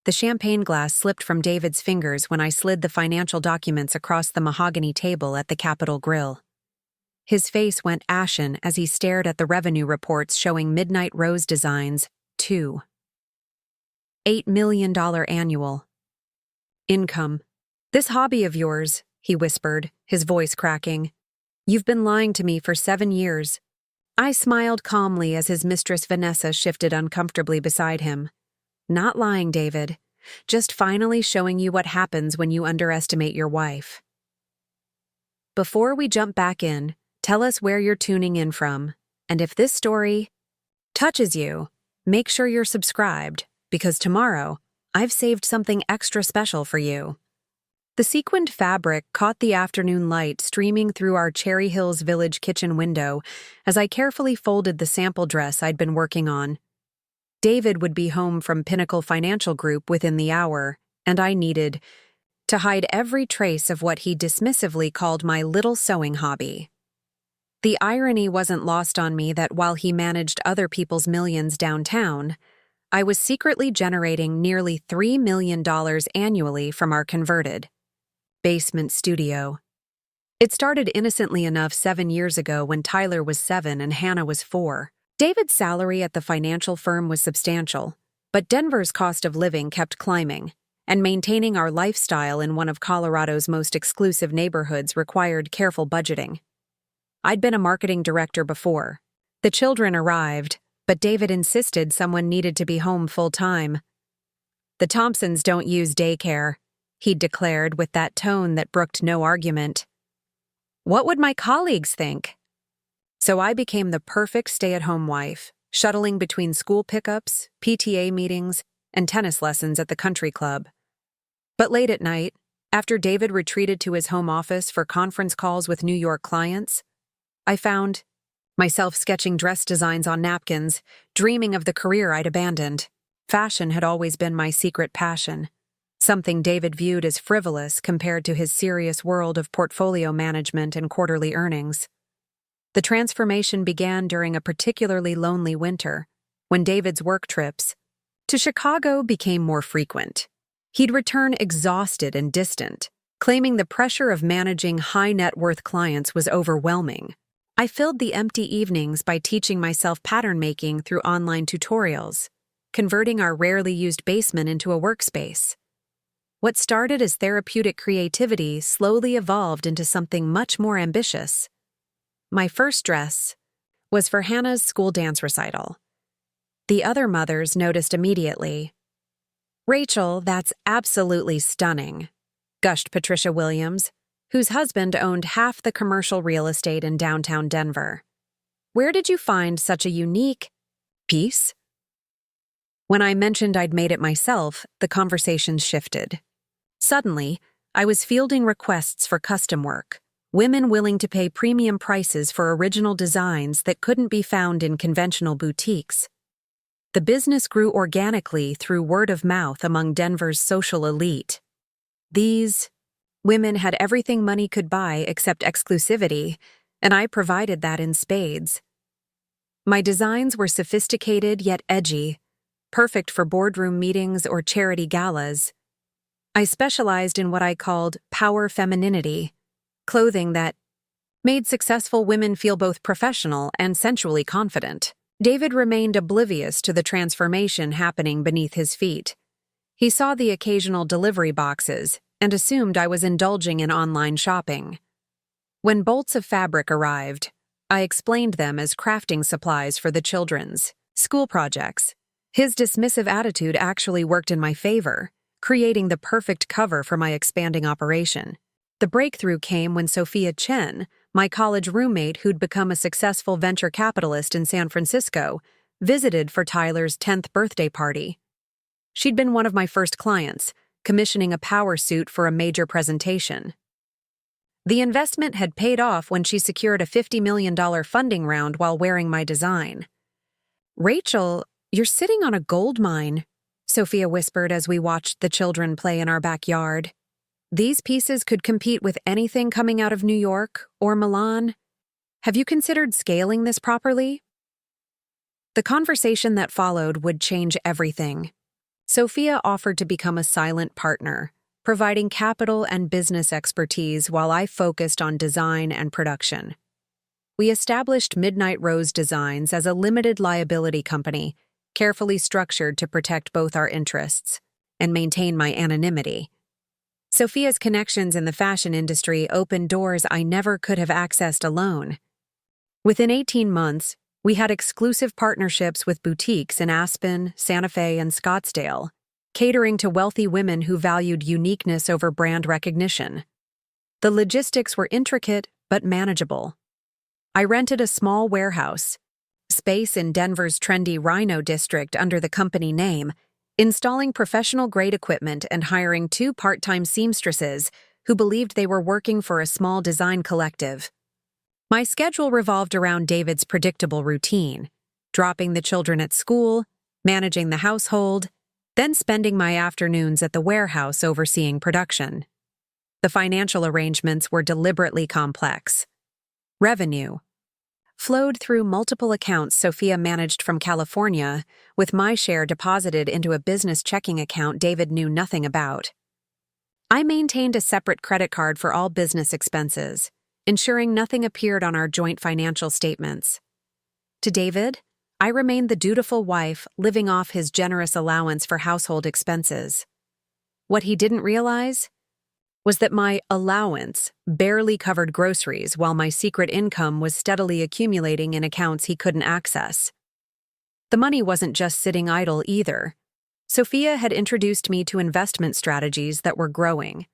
The champagne glass slipped from David's fingers when I slid the financial documents across the mahogany table at the Capital Grille. His face went ashen as he stared at the revenue reports showing Midnight Rose Designs, 2. $8 million annual income. "This hobby of yours," he whispered, his voice cracking. "You've been lying to me for 7 years." I smiled calmly as his mistress Vanessa shifted uncomfortably beside him. "Not lying, David. Just finally showing you what happens when you underestimate your wife." Before we jump back in, tell us where you're tuning in from, and if this story touches you, make sure you're subscribed, because tomorrow, I've saved something extra special for you. The sequined fabric caught the afternoon light streaming through our Cherry Hills Village kitchen window as I carefully folded the sample dress I'd been working on. David would be home from Pinnacle Financial Group within the hour, and I needed to hide every trace of what he dismissively called my little sewing hobby. The irony wasn't lost on me that while he managed other people's millions downtown, I was secretly generating nearly $3 million annually from our converted basement studio. It started innocently enough 7 years ago when Tyler was 7 and Hannah was 4. David's salary at the financial firm was substantial, but Denver's cost of living kept climbing, and maintaining our lifestyle in one of Colorado's most exclusive neighborhoods required careful budgeting. I'd been a marketing director before. The children arrived, but David insisted someone needed to be home full-time. "The Thompsons don't use daycare," he'd declared with that tone that brooked no argument. "What would my colleagues think?" So I became the perfect stay-at-home wife, shuttling between school pickups, PTA meetings, and tennis lessons at the country club. But late at night, after David retreated to his home office for conference calls with New York clients, I found myself sketching dress designs on napkins, dreaming of the career I'd abandoned. Fashion had always been my secret passion, something David viewed as frivolous compared to his serious world of portfolio management and quarterly earnings. The transformation began during a particularly lonely winter, when David's work trips to Chicago became more frequent. He'd return exhausted and distant, claiming the pressure of managing high-net-worth clients was overwhelming. I filled the empty evenings by teaching myself pattern making through online tutorials, converting our rarely used basement into a workspace. What started as therapeutic creativity slowly evolved into something much more ambitious. My first dress was for Hannah's school dance recital. The other mothers noticed immediately. "Rachel, that's absolutely stunning," gushed Patricia Williams, whose husband owned half the commercial real estate in downtown Denver. "Where did you find such a unique piece?" When I mentioned I'd made it myself, the conversation shifted. Suddenly, I was fielding requests for custom work, women willing to pay premium prices for original designs that couldn't be found in conventional boutiques. The business grew organically through word of mouth among Denver's social elite. These women had everything money could buy except exclusivity, and I provided that in spades. My designs were sophisticated yet edgy, perfect for boardroom meetings or charity galas. I specialized in what I called power femininity, clothing that made successful women feel both professional and sensually confident. David remained oblivious to the transformation happening beneath his feet. He saw the occasional delivery boxes and assumed I was indulging in online shopping. When bolts of fabric arrived, I explained them as crafting supplies for the children's school projects. His dismissive attitude actually worked in my favor, creating the perfect cover for my expanding operation. The breakthrough came when Sophia Chen, my college roommate who'd become a successful venture capitalist in San Francisco, visited for Tyler's 10th birthday party. She'd been one of my first clients, commissioning a power suit for a major presentation. The investment had paid off when she secured a $50 million funding round while wearing my design. "Rachel, you're sitting on a gold mine," Sophia whispered as we watched the children play in our backyard. "These pieces could compete with anything coming out of New York or Milan. Have you considered scaling this properly?" The conversation that followed would change everything. Sophia offered to become a silent partner, providing capital and business expertise while I focused on design and production. We established Midnight Rose Designs as a limited liability company, carefully structured to protect both our interests and maintain my anonymity. Sophia's connections in the fashion industry opened doors I never could have accessed alone. Within 18 months, we had exclusive partnerships with boutiques in Aspen, Santa Fe, and Scottsdale, catering to wealthy women who valued uniqueness over brand recognition. The logistics were intricate but manageable. I rented a small warehouse, space in Denver's trendy Rhino district under the company name, installing professional-grade equipment and hiring 2 part-time seamstresses who believed they were working for a small design collective. My schedule revolved around David's predictable routine, dropping the children at school, managing the household, then spending my afternoons at the warehouse overseeing production. The financial arrangements were deliberately complex. Revenue flowed through multiple accounts Sophia managed from California, with my share deposited into a business checking account David knew nothing about. I maintained a separate credit card for all business expenses, ensuring nothing appeared on our joint financial statements. To David, I remained the dutiful wife living off his generous allowance for household expenses. What he didn't realize was that my allowance barely covered groceries while my secret income was steadily accumulating in accounts he couldn't access. The money wasn't just sitting idle either. Sophia had introduced me to investment strategies that were growing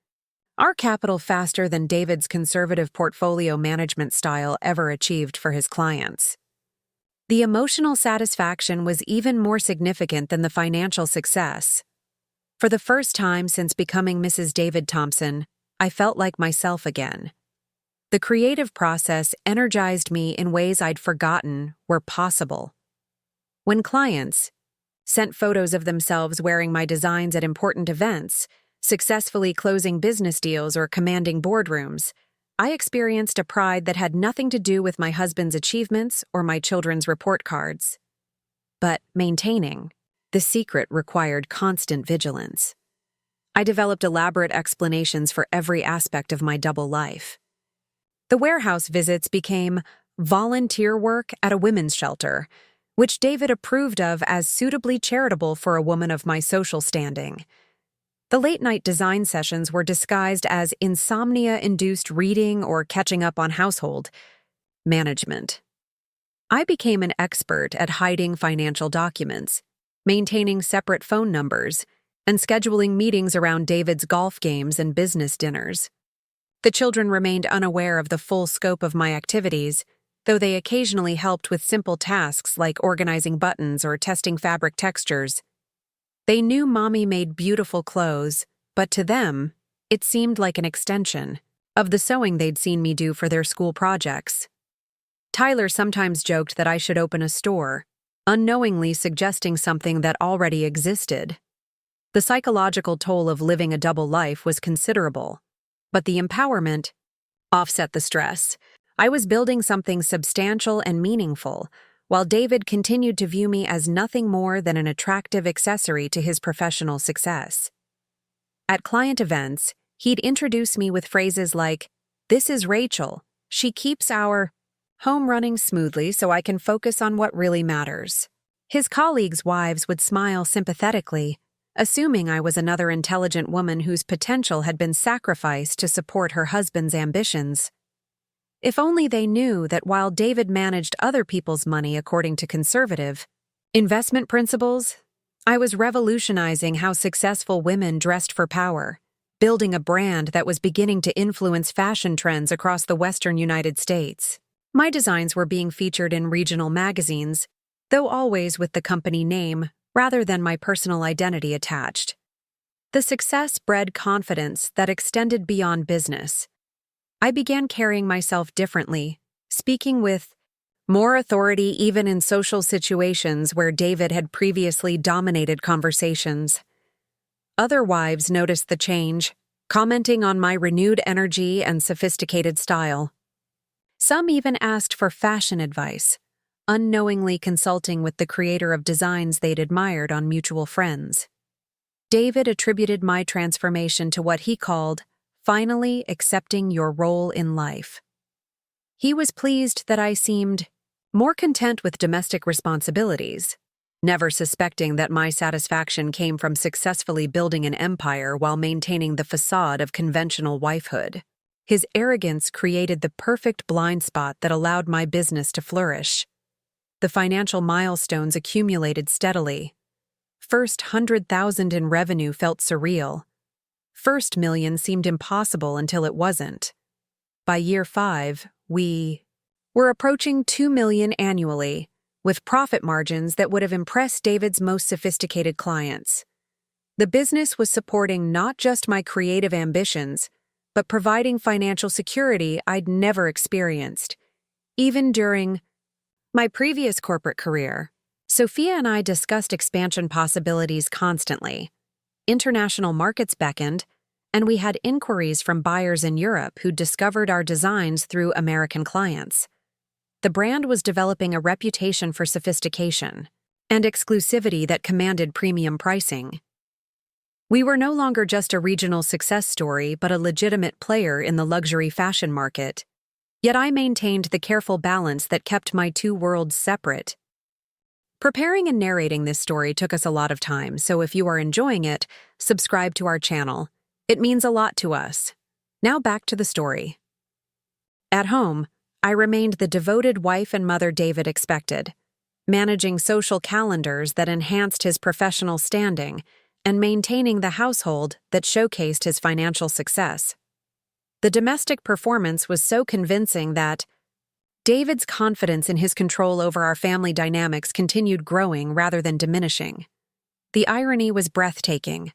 our capital faster than David's conservative portfolio management style ever achieved for his clients. The emotional satisfaction was even more significant than the financial success. For the first time since becoming Mrs. David Thompson, I felt like myself again. The creative process energized me in ways I'd forgotten were possible. When clients sent photos of themselves wearing my designs at important events, successfully closing business deals or commanding boardrooms, I experienced a pride that had nothing to do with my husband's achievements or my children's report cards. But maintaining the secret required constant vigilance. I developed elaborate explanations for every aspect of my double life. The warehouse visits became volunteer work at a women's shelter, which David approved of as suitably charitable for a woman of my social standing. The late-night design sessions were disguised as insomnia-induced reading or catching up on household management. I became an expert at hiding financial documents, maintaining separate phone numbers, and scheduling meetings around David's golf games and business dinners. The children remained unaware of the full scope of my activities, though they occasionally helped with simple tasks like organizing buttons or testing fabric textures. They knew Mommy made beautiful clothes, but to them, it seemed like an extension of the sewing they'd seen me do for their school projects. Tyler sometimes joked that I should open a store, unknowingly suggesting something that already existed. The psychological toll of living a double life was considerable, but the empowerment offset the stress. I was building something substantial and meaningful, while David continued to view me as nothing more than an attractive accessory to his professional success. At client events, he'd introduce me with phrases like, "This is Rachel. She keeps our home running smoothly so I can focus on what really matters." His colleagues' wives would smile sympathetically, assuming I was another intelligent woman whose potential had been sacrificed to support her husband's ambitions. If only they knew that while David managed other people's money according to conservative investment principles, I was revolutionizing how successful women dressed for power, building a brand that was beginning to influence fashion trends across the Western United States. My designs were being featured in regional magazines, though always with the company name rather than my personal identity attached. The success bred confidence that extended beyond business. I began carrying myself differently, speaking with more authority even in social situations where David had previously dominated conversations. Other wives noticed the change, commenting on my renewed energy and sophisticated style. Some even asked for fashion advice, unknowingly consulting with the creator of designs they'd admired on mutual friends. David attributed my transformation to what he called finally accepting your role in life. He was pleased that I seemed more content with domestic responsibilities, never suspecting that my satisfaction came from successfully building an empire while maintaining the facade of conventional wifehood. His arrogance created the perfect blind spot that allowed my business to flourish. The financial milestones accumulated steadily. First 100,000 in revenue felt surreal. First million seemed impossible until it wasn't. By year 5, we were approaching 2 million annually, with profit margins that would have impressed David's most sophisticated clients. The business was supporting not just my creative ambitions, but providing financial security I'd never experienced. Even during my previous corporate career, Sophia and I discussed expansion possibilities constantly. International markets beckoned, and we had inquiries from buyers in Europe who discovered our designs through American clients. The brand was developing a reputation for sophistication and exclusivity that commanded premium pricing. We were no longer just a regional success story, but a legitimate player in the luxury fashion market. Yet I maintained the careful balance that kept my two worlds separate. Preparing and narrating this story took us a lot of time, so if you are enjoying it, subscribe to our channel. It means a lot to us. Now back to the story. At home, I remained the devoted wife and mother David expected, managing social calendars that enhanced his professional standing and maintaining the household that showcased his financial success. The domestic performance was so convincing that David's confidence in his control over our family dynamics continued growing rather than diminishing. The irony was breathtaking.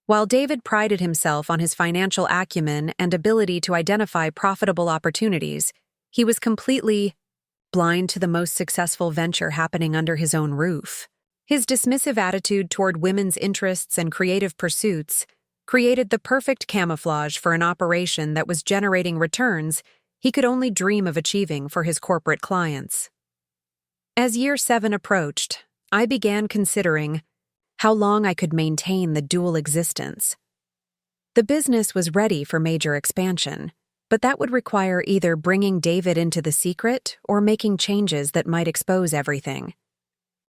While David prided himself on his financial acumen and ability to identify profitable opportunities, he was completely blind to the most successful venture happening under his own roof. His dismissive attitude toward women's interests and creative pursuits created the perfect camouflage for an operation that was generating returns he could only dream of achieving for his corporate clients. As year 7 approached, I began considering how long I could maintain the dual existence. The business was ready for major expansion, but that would require either bringing David into the secret or making changes that might expose everything.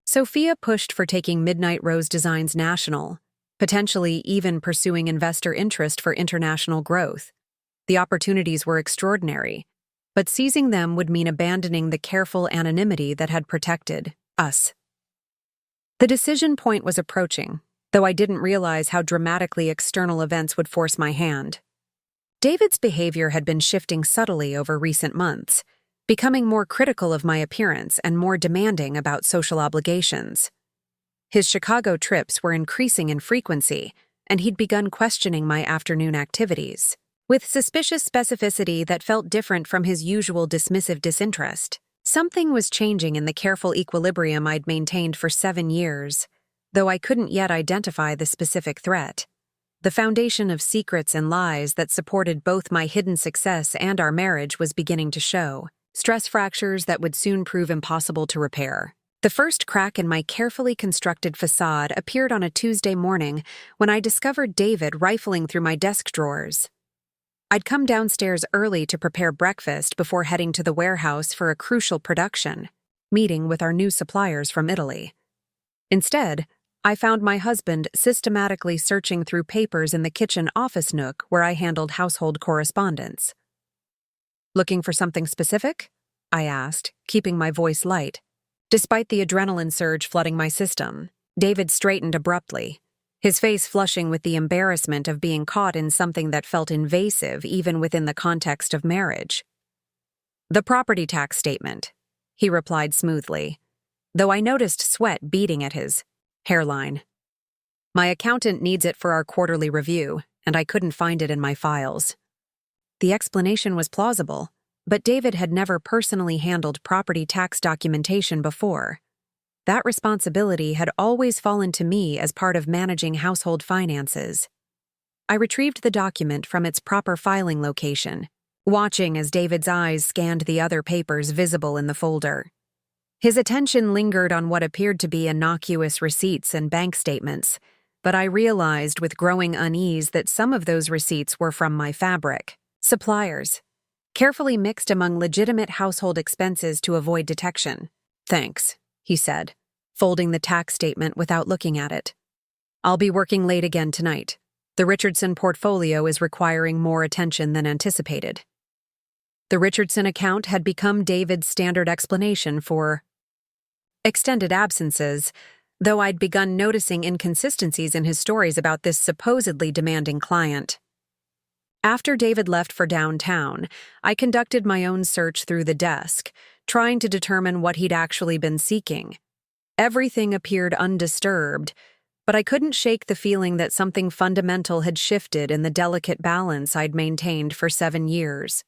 Sophia pushed for taking Midnight Rose Designs national, potentially even pursuing investor interest for international growth. The opportunities were extraordinary, but seizing them would mean abandoning the careful anonymity that had protected us. The decision point was approaching, though I didn't realize how dramatically external events would force my hand. David's behavior had been shifting subtly over recent months, becoming more critical of my appearance and more demanding about social obligations. His Chicago trips were increasing in frequency, and he'd begun questioning my afternoon activities, with suspicious specificity that felt different from his usual dismissive disinterest. Something was changing in the careful equilibrium I'd maintained for 7 years, though I couldn't yet identify the specific threat. The foundation of secrets and lies that supported both my hidden success and our marriage was beginning to show, stress fractures that would soon prove impossible to repair. The first crack in my carefully constructed facade appeared on a Tuesday morning when I discovered David rifling through my desk drawers. I'd come downstairs early to prepare breakfast before heading to the warehouse for a crucial production, meeting with our new suppliers from Italy. Instead, I found my husband systematically searching through papers in the kitchen office nook where I handled household correspondence. "Looking for something specific?" I asked, keeping my voice light. Despite the adrenaline surge flooding my system, David straightened abruptly, his face flushing with the embarrassment of being caught in something that felt invasive even within the context of marriage. "The property tax statement," he replied smoothly, though I noticed sweat beading at his hairline. "My accountant needs it for our quarterly review, and I couldn't find it in my files." The explanation was plausible, but David had never personally handled property tax documentation before. That responsibility had always fallen to me as part of managing household finances. I retrieved the document from its proper filing location, watching as David's eyes scanned the other papers visible in the folder. His attention lingered on what appeared to be innocuous receipts and bank statements, but I realized with growing unease that some of those receipts were from my fabric suppliers, carefully mixed among legitimate household expenses to avoid detection. "Thanks," he said, folding the tax statement without looking at it. "I'll be working late again tonight. The Richardson portfolio is requiring more attention than anticipated." The Richardson account had become David's standard explanation for extended absences, though I'd begun noticing inconsistencies in his stories about this supposedly demanding client. After David left for downtown, I conducted my own search through the desk, trying to determine what he'd actually been seeking. Everything appeared undisturbed, but I couldn't shake the feeling that something fundamental had shifted in the delicate balance I'd maintained for 7 years.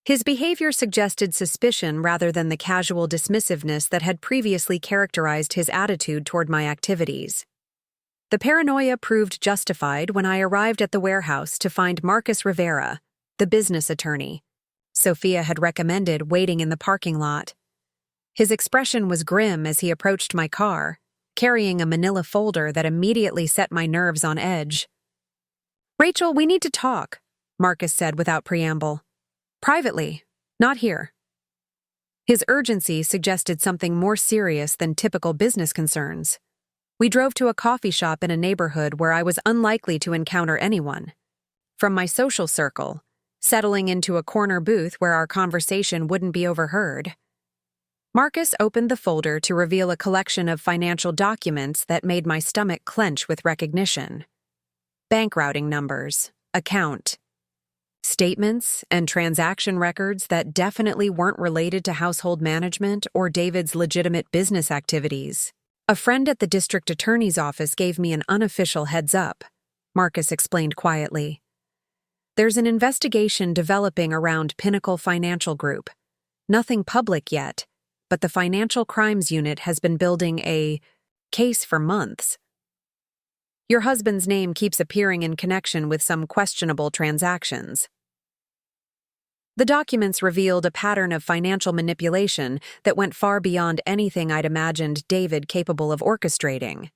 His behavior suggested suspicion rather than the casual dismissiveness that had previously characterized his attitude toward my activities. The paranoia proved justified when I arrived at the warehouse to find Marcus Rivera, the business attorney. Sophia had recommended waiting in the parking lot. His expression was grim as he approached my car, carrying a manila folder that immediately set my nerves on edge. "Rachel, we need to talk," Marcus said without preamble. "Privately, not here." His urgency suggested something more serious than typical business concerns. We drove to a coffee shop in a neighborhood where I was unlikely to encounter anyone. From my social circle, settling into a corner booth where our conversation wouldn't be overheard. Marcus opened the folder to reveal a collection of financial documents that made my stomach clench with recognition. Bank routing numbers, account, statements, and transaction records that definitely weren't related to household management or David's legitimate business activities. "A friend at the district attorney's office gave me an unofficial heads up," Marcus explained quietly. "There's an investigation developing around Pinnacle Financial Group. Nothing public yet, but the Financial Crimes Unit has been building a case for months. Your husband's name keeps appearing in connection with some questionable transactions." The documents revealed a pattern of financial manipulation that went far beyond anything I'd imagined David capable of orchestrating.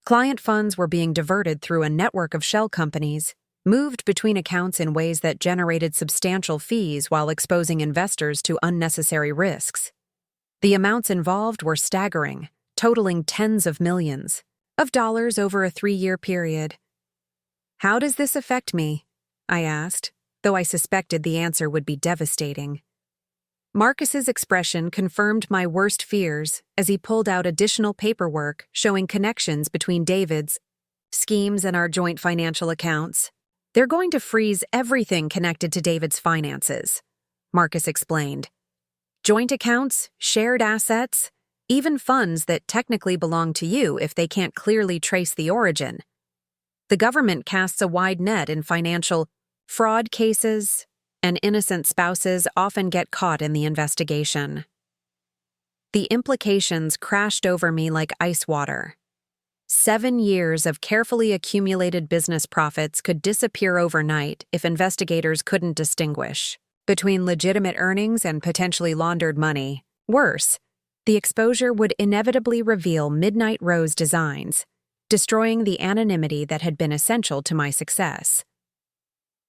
Client funds were being diverted through a network of shell companies, moved between accounts in ways that generated substantial fees while exposing investors to unnecessary risks. The amounts involved were staggering, totaling tens of millions of dollars over a 3-year period. "How does this affect me?" I asked, though I suspected the answer would be devastating. Marcus's expression confirmed my worst fears as he pulled out additional paperwork showing connections between David's schemes and our joint financial accounts. "They're going to freeze everything connected to David's finances," Marcus explained. "Joint accounts, shared assets, even funds that technically belong to you if they can't clearly trace the origin. The government casts a wide net in financial fraud cases, and innocent spouses often get caught in the investigation." The implications crashed over me like ice water. 7 years of carefully accumulated business profits could disappear overnight if investigators couldn't distinguish between legitimate earnings and potentially laundered money. Worse, the exposure would inevitably reveal Midnight Rose designs, destroying the anonymity that had been essential to my success.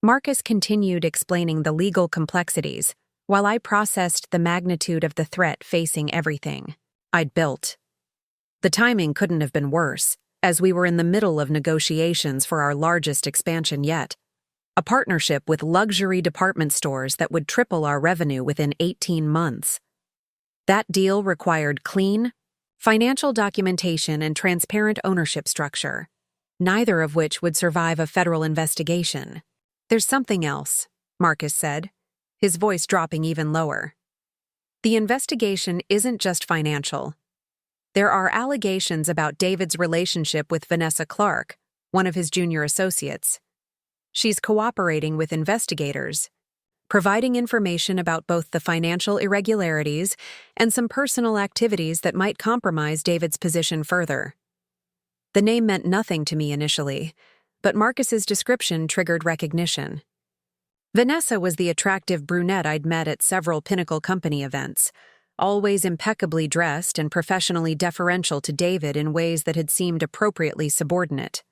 Marcus continued explaining the legal complexities, while I processed the magnitude of the threat facing everything I'd built. The timing couldn't have been worse, as we were in the middle of negotiations for our largest expansion yet, a partnership with luxury department stores that would triple our revenue within 18 months. That deal required clean, financial documentation and transparent ownership structure, neither of which would survive a federal investigation. "There's something else," Marcus said, his voice dropping even lower. "The investigation isn't just financial. There are allegations about David's relationship with Vanessa Clark, one of his junior associates. She's cooperating with investigators, providing information about both the financial irregularities and some personal activities that might compromise David's position further." The name meant nothing to me initially, but Marcus's description triggered recognition. Vanessa was the attractive brunette I'd met at several Pinnacle company events, always impeccably dressed and professionally deferential to David in ways that had seemed appropriately subordinate.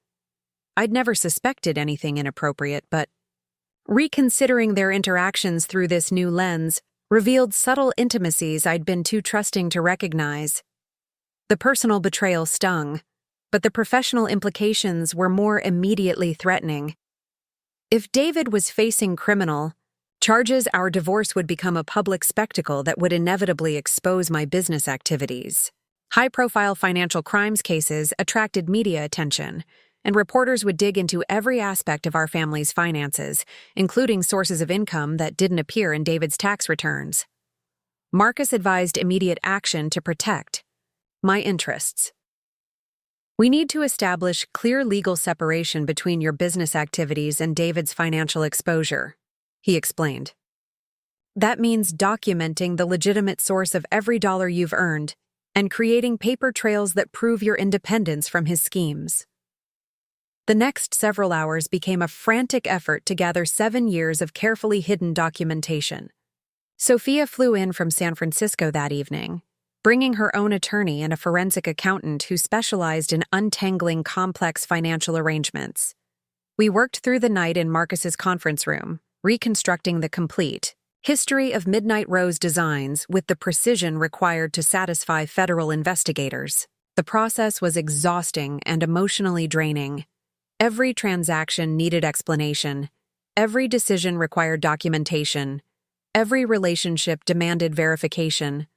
I'd never suspected anything inappropriate, but reconsidering their interactions through this new lens revealed subtle intimacies I'd been too trusting to recognize. The personal betrayal stung, but the professional implications were more immediately threatening. If David was facing criminal charges, our divorce would become a public spectacle that would inevitably expose my business activities. High-profile financial crimes cases attracted media attention, and reporters would dig into every aspect of our family's finances, including sources of income that didn't appear in David's tax returns. Marcus advised immediate action to protect my interests. We need to establish clear legal separation between your business activities and David's financial exposure, he explained. That means documenting the legitimate source of every dollar you've earned and creating paper trails that prove your independence from his schemes. The next several hours became a frantic effort to gather 7 years of carefully hidden documentation. Sophia flew in from San Francisco that evening, bringing her own attorney and a forensic accountant who specialized in untangling complex financial arrangements. We worked through the night in Marcus's conference room, reconstructing the complete history of Midnight Rose designs with the precision required to satisfy federal investigators. The process was exhausting and emotionally draining. Every transaction needed explanation. Every decision required documentation. Every relationship demanded verification.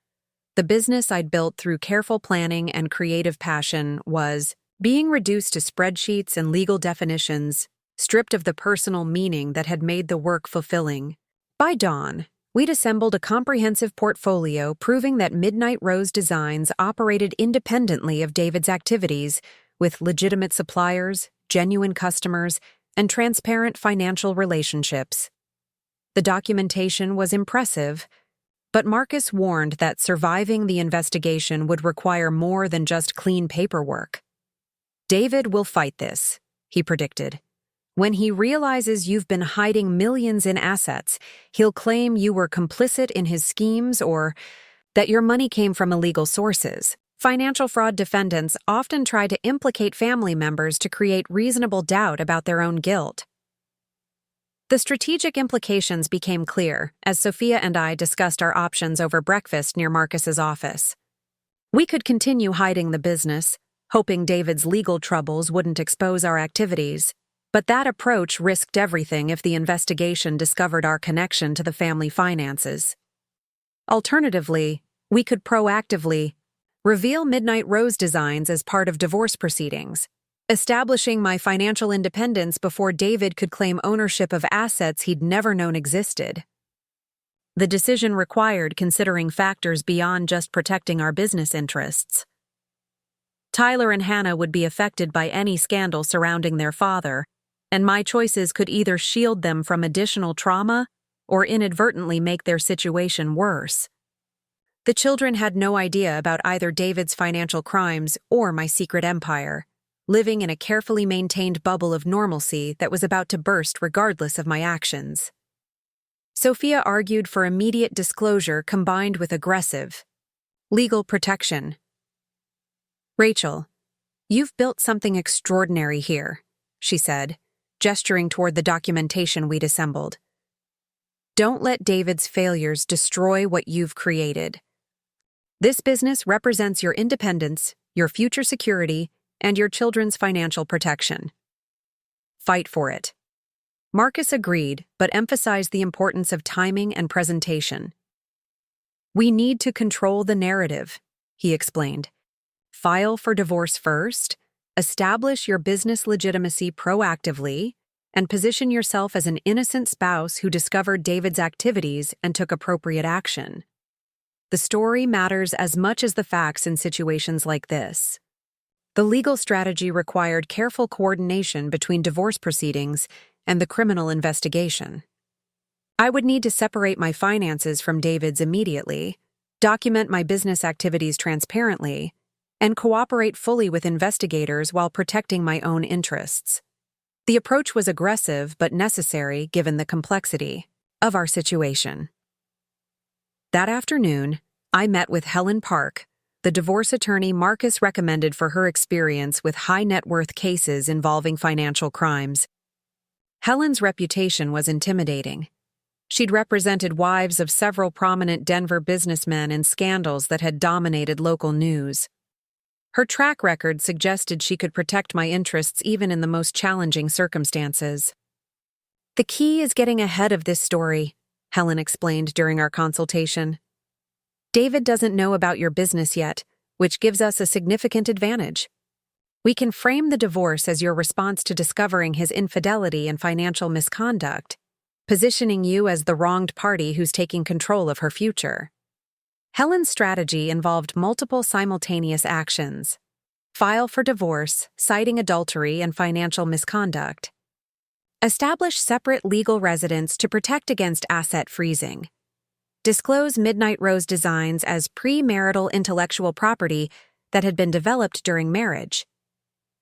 The business I'd built through careful planning and creative passion was being reduced to spreadsheets and legal definitions, stripped of the personal meaning that had made the work fulfilling. By dawn, we'd assembled a comprehensive portfolio proving that Midnight Rose Designs operated independently of David's activities, with legitimate suppliers, genuine customers, and transparent financial relationships. The documentation was impressive, but Marcus warned that surviving the investigation would require more than just clean paperwork. David will fight this, he predicted. When he realizes you've been hiding millions in assets, he'll claim you were complicit in his schemes or that your money came from illegal sources. Financial fraud defendants often try to implicate family members to create reasonable doubt about their own guilt. The strategic implications became clear as Sophia and I discussed our options over breakfast near Marcus's office. We could continue hiding the business, hoping David's legal troubles wouldn't expose our activities. But that approach risked everything if the investigation discovered our connection to the family finances. Alternatively, we could proactively reveal Midnight Rose Designs as part of divorce proceedings, establishing my financial independence before David could claim ownership of assets he'd never known existed. The decision required considering factors beyond just protecting our business interests. Tyler and Hannah would be affected by any scandal surrounding their father, and my choices could either shield them from additional trauma or inadvertently make their situation worse. The children had no idea about either David's financial crimes or my secret empire, living in a carefully maintained bubble of normalcy that was about to burst regardless of my actions. Sophia argued for immediate disclosure combined with aggressive legal protection. "Rachel, you've built something extraordinary here," she said, gesturing toward the documentation we'd assembled. "Don't let David's failures destroy what you've created. This business represents your independence, your future security, and your children's financial protection. Fight for it." Marcus agreed, but emphasized the importance of timing and presentation. "We need to control the narrative," he explained. "File for divorce first, establish your business legitimacy proactively, and position yourself as an innocent spouse who discovered David's activities and took appropriate action. The story matters as much as the facts in situations like this." The legal strategy required careful coordination between divorce proceedings and the criminal investigation. I would need to separate my finances from David's immediately, document my business activities transparently, and cooperate fully with investigators while protecting my own interests. The approach was aggressive but necessary given the complexity of our situation. That afternoon, I met with Helen Park, the divorce attorney Marcus recommended for her experience with high-net-worth cases involving financial crimes. Helen's reputation was intimidating. She'd represented wives of several prominent Denver businessmen in scandals that had dominated local news. Her track record suggested she could protect my interests even in the most challenging circumstances. "The key is getting ahead of this story," Helen explained during our consultation. "David doesn't know about your business yet, which gives us a significant advantage. We can frame the divorce as your response to discovering his infidelity and financial misconduct, positioning you as the wronged party who's taking control of her future." Helen's strategy involved multiple simultaneous actions: file for divorce, citing adultery and financial misconduct; establish separate legal residence to protect against asset freezing; disclose Midnight Rose designs as premarital intellectual property that had been developed during marriage;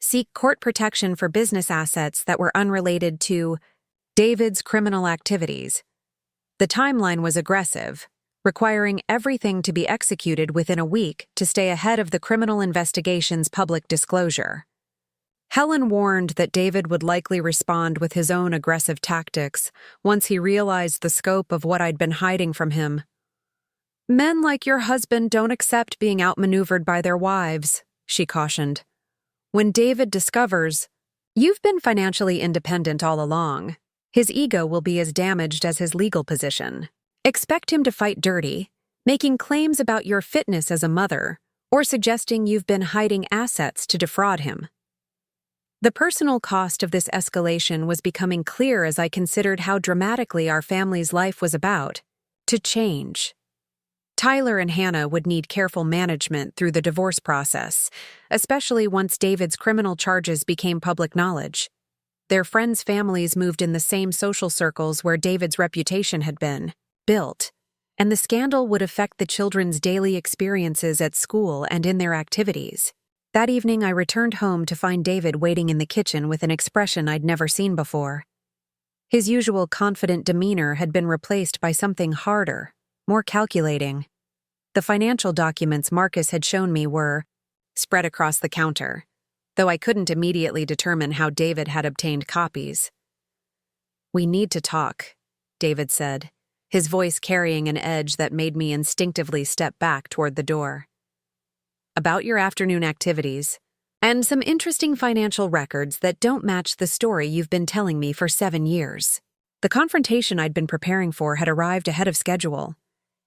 seek court protection for business assets that were unrelated to David's criminal activities. The timeline was aggressive, requiring everything to be executed within a week to stay ahead of the criminal investigation's public disclosure. Helen warned that David would likely respond with his own aggressive tactics once he realized the scope of what I'd been hiding from him. "Men like your husband don't accept being outmaneuvered by their wives," she cautioned. "When David discovers you've been financially independent all along, his ego will be as damaged as his legal position. Expect him to fight dirty, making claims about your fitness as a mother, or suggesting you've been hiding assets to defraud him." The personal cost of this escalation was becoming clear as I considered how dramatically our family's life was about to change. Tyler and Hannah would need careful management through the divorce process, especially once David's criminal charges became public knowledge. Their friends' families moved in the same social circles where David's reputation had been built, and the scandal would affect the children's daily experiences at school and in their activities. That evening, I returned home to find David waiting in the kitchen with an expression I'd never seen before. His usual confident demeanor had been replaced by something harder, more calculating. The financial documents Marcus had shown me were spread across the counter, though I couldn't immediately determine how David had obtained copies. "We need to talk," David said, his voice carrying an edge that made me instinctively step back toward the door. "About your afternoon activities, and some interesting financial records that don't match the story you've been telling me for 7 years." The confrontation I'd been preparing for had arrived ahead of schedule,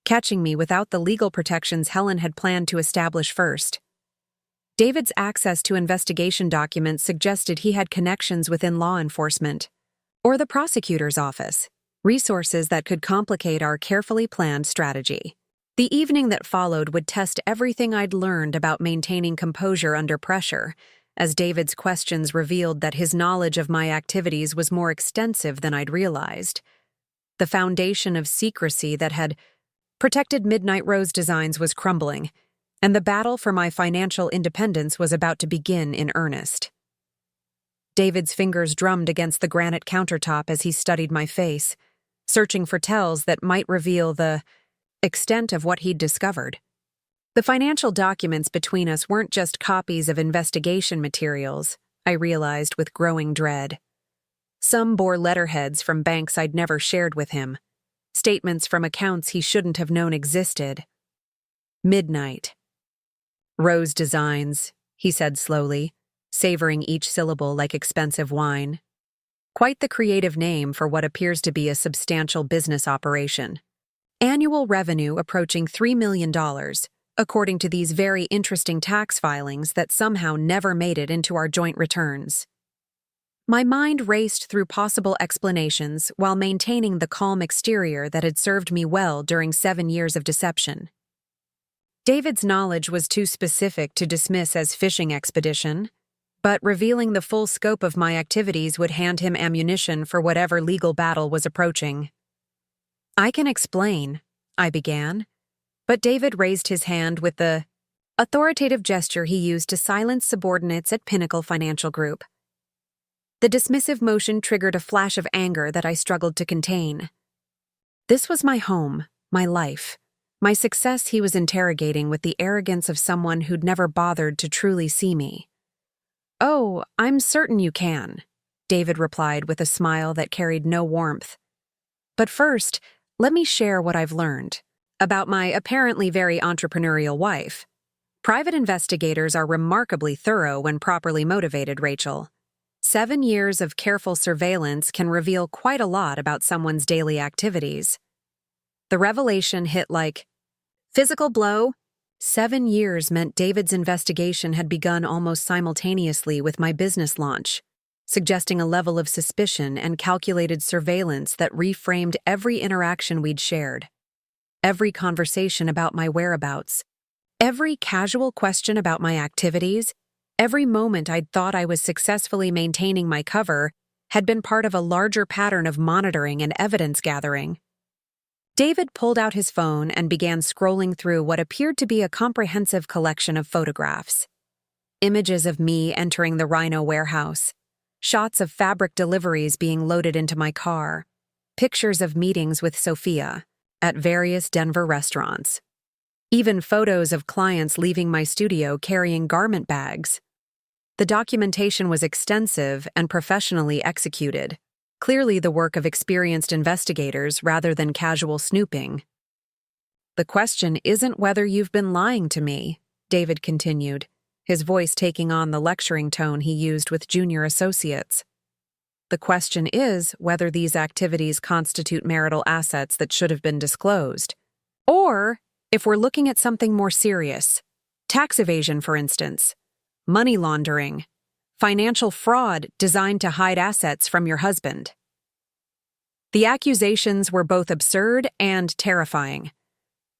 catching me without the legal protections Helen had planned to establish first. David's access to investigation documents suggested he had connections within law enforcement, or the prosecutor's office, resources that could complicate our carefully planned strategy. The evening that followed would test everything I'd learned about maintaining composure under pressure, as David's questions revealed that his knowledge of my activities was more extensive than I'd realized. The foundation of secrecy that had protected Midnight Rose designs was crumbling, and the battle for my financial independence was about to begin in earnest. David's fingers drummed against the granite countertop as he studied my face, searching for tells that might reveal the extent of what he'd discovered. The financial documents between us weren't just copies of investigation materials, I realized with growing dread. Some bore letterheads from banks I'd never shared with him, statements from accounts he shouldn't have known existed. "Midnight Rose designs," he said slowly, savoring each syllable like expensive wine. "Quite the creative name for what appears to be a substantial business operation. Annual revenue approaching $3 million, according to these very interesting tax filings that somehow never made it into our joint returns." My mind raced through possible explanations while maintaining the calm exterior that had served me well during 7 years of deception. David's knowledge was too specific to dismiss as fishing expedition, but revealing the full scope of my activities would hand him ammunition for whatever legal battle was approaching. "I can explain," I began, but David raised his hand with the authoritative gesture he used to silence subordinates at Pinnacle Financial Group. The dismissive motion triggered a flash of anger that I struggled to contain. This was my home, my life, My success he was interrogating with the arrogance of someone who'd never bothered to truly see me. "Oh, I'm certain you can," David replied with a smile that carried no warmth. "But first, let me share what I've learned about my apparently very entrepreneurial wife. Private investigators are remarkably thorough when properly motivated, Rachel. 7 years of careful surveillance can reveal quite a lot about someone's daily activities." The revelation hit like physical blow. 7 years meant David's investigation had begun almost simultaneously with my business launch, suggesting a level of suspicion and calculated surveillance that reframed every interaction we'd shared. Every conversation about my whereabouts, every casual question about my activities, every moment I'd thought I was successfully maintaining my cover had been part of a larger pattern of monitoring and evidence gathering. David pulled out his phone and began scrolling through what appeared to be a comprehensive collection of photographs. Images of me entering the Rhino warehouse, shots of fabric deliveries being loaded into my car, pictures of meetings with Sophia at various Denver restaurants, even photos of clients leaving my studio carrying garment bags. The documentation was extensive and professionally executed, clearly the work of experienced investigators rather than casual snooping. "The question isn't whether you've been lying to me," David continued, his voice taking on the lecturing tone he used with junior associates. "The question is whether these activities constitute marital assets that should have been disclosed. Or, if we're looking at something more serious, tax evasion, for instance, money laundering, financial fraud designed to hide assets from your husband." The accusations were both absurd and terrifying.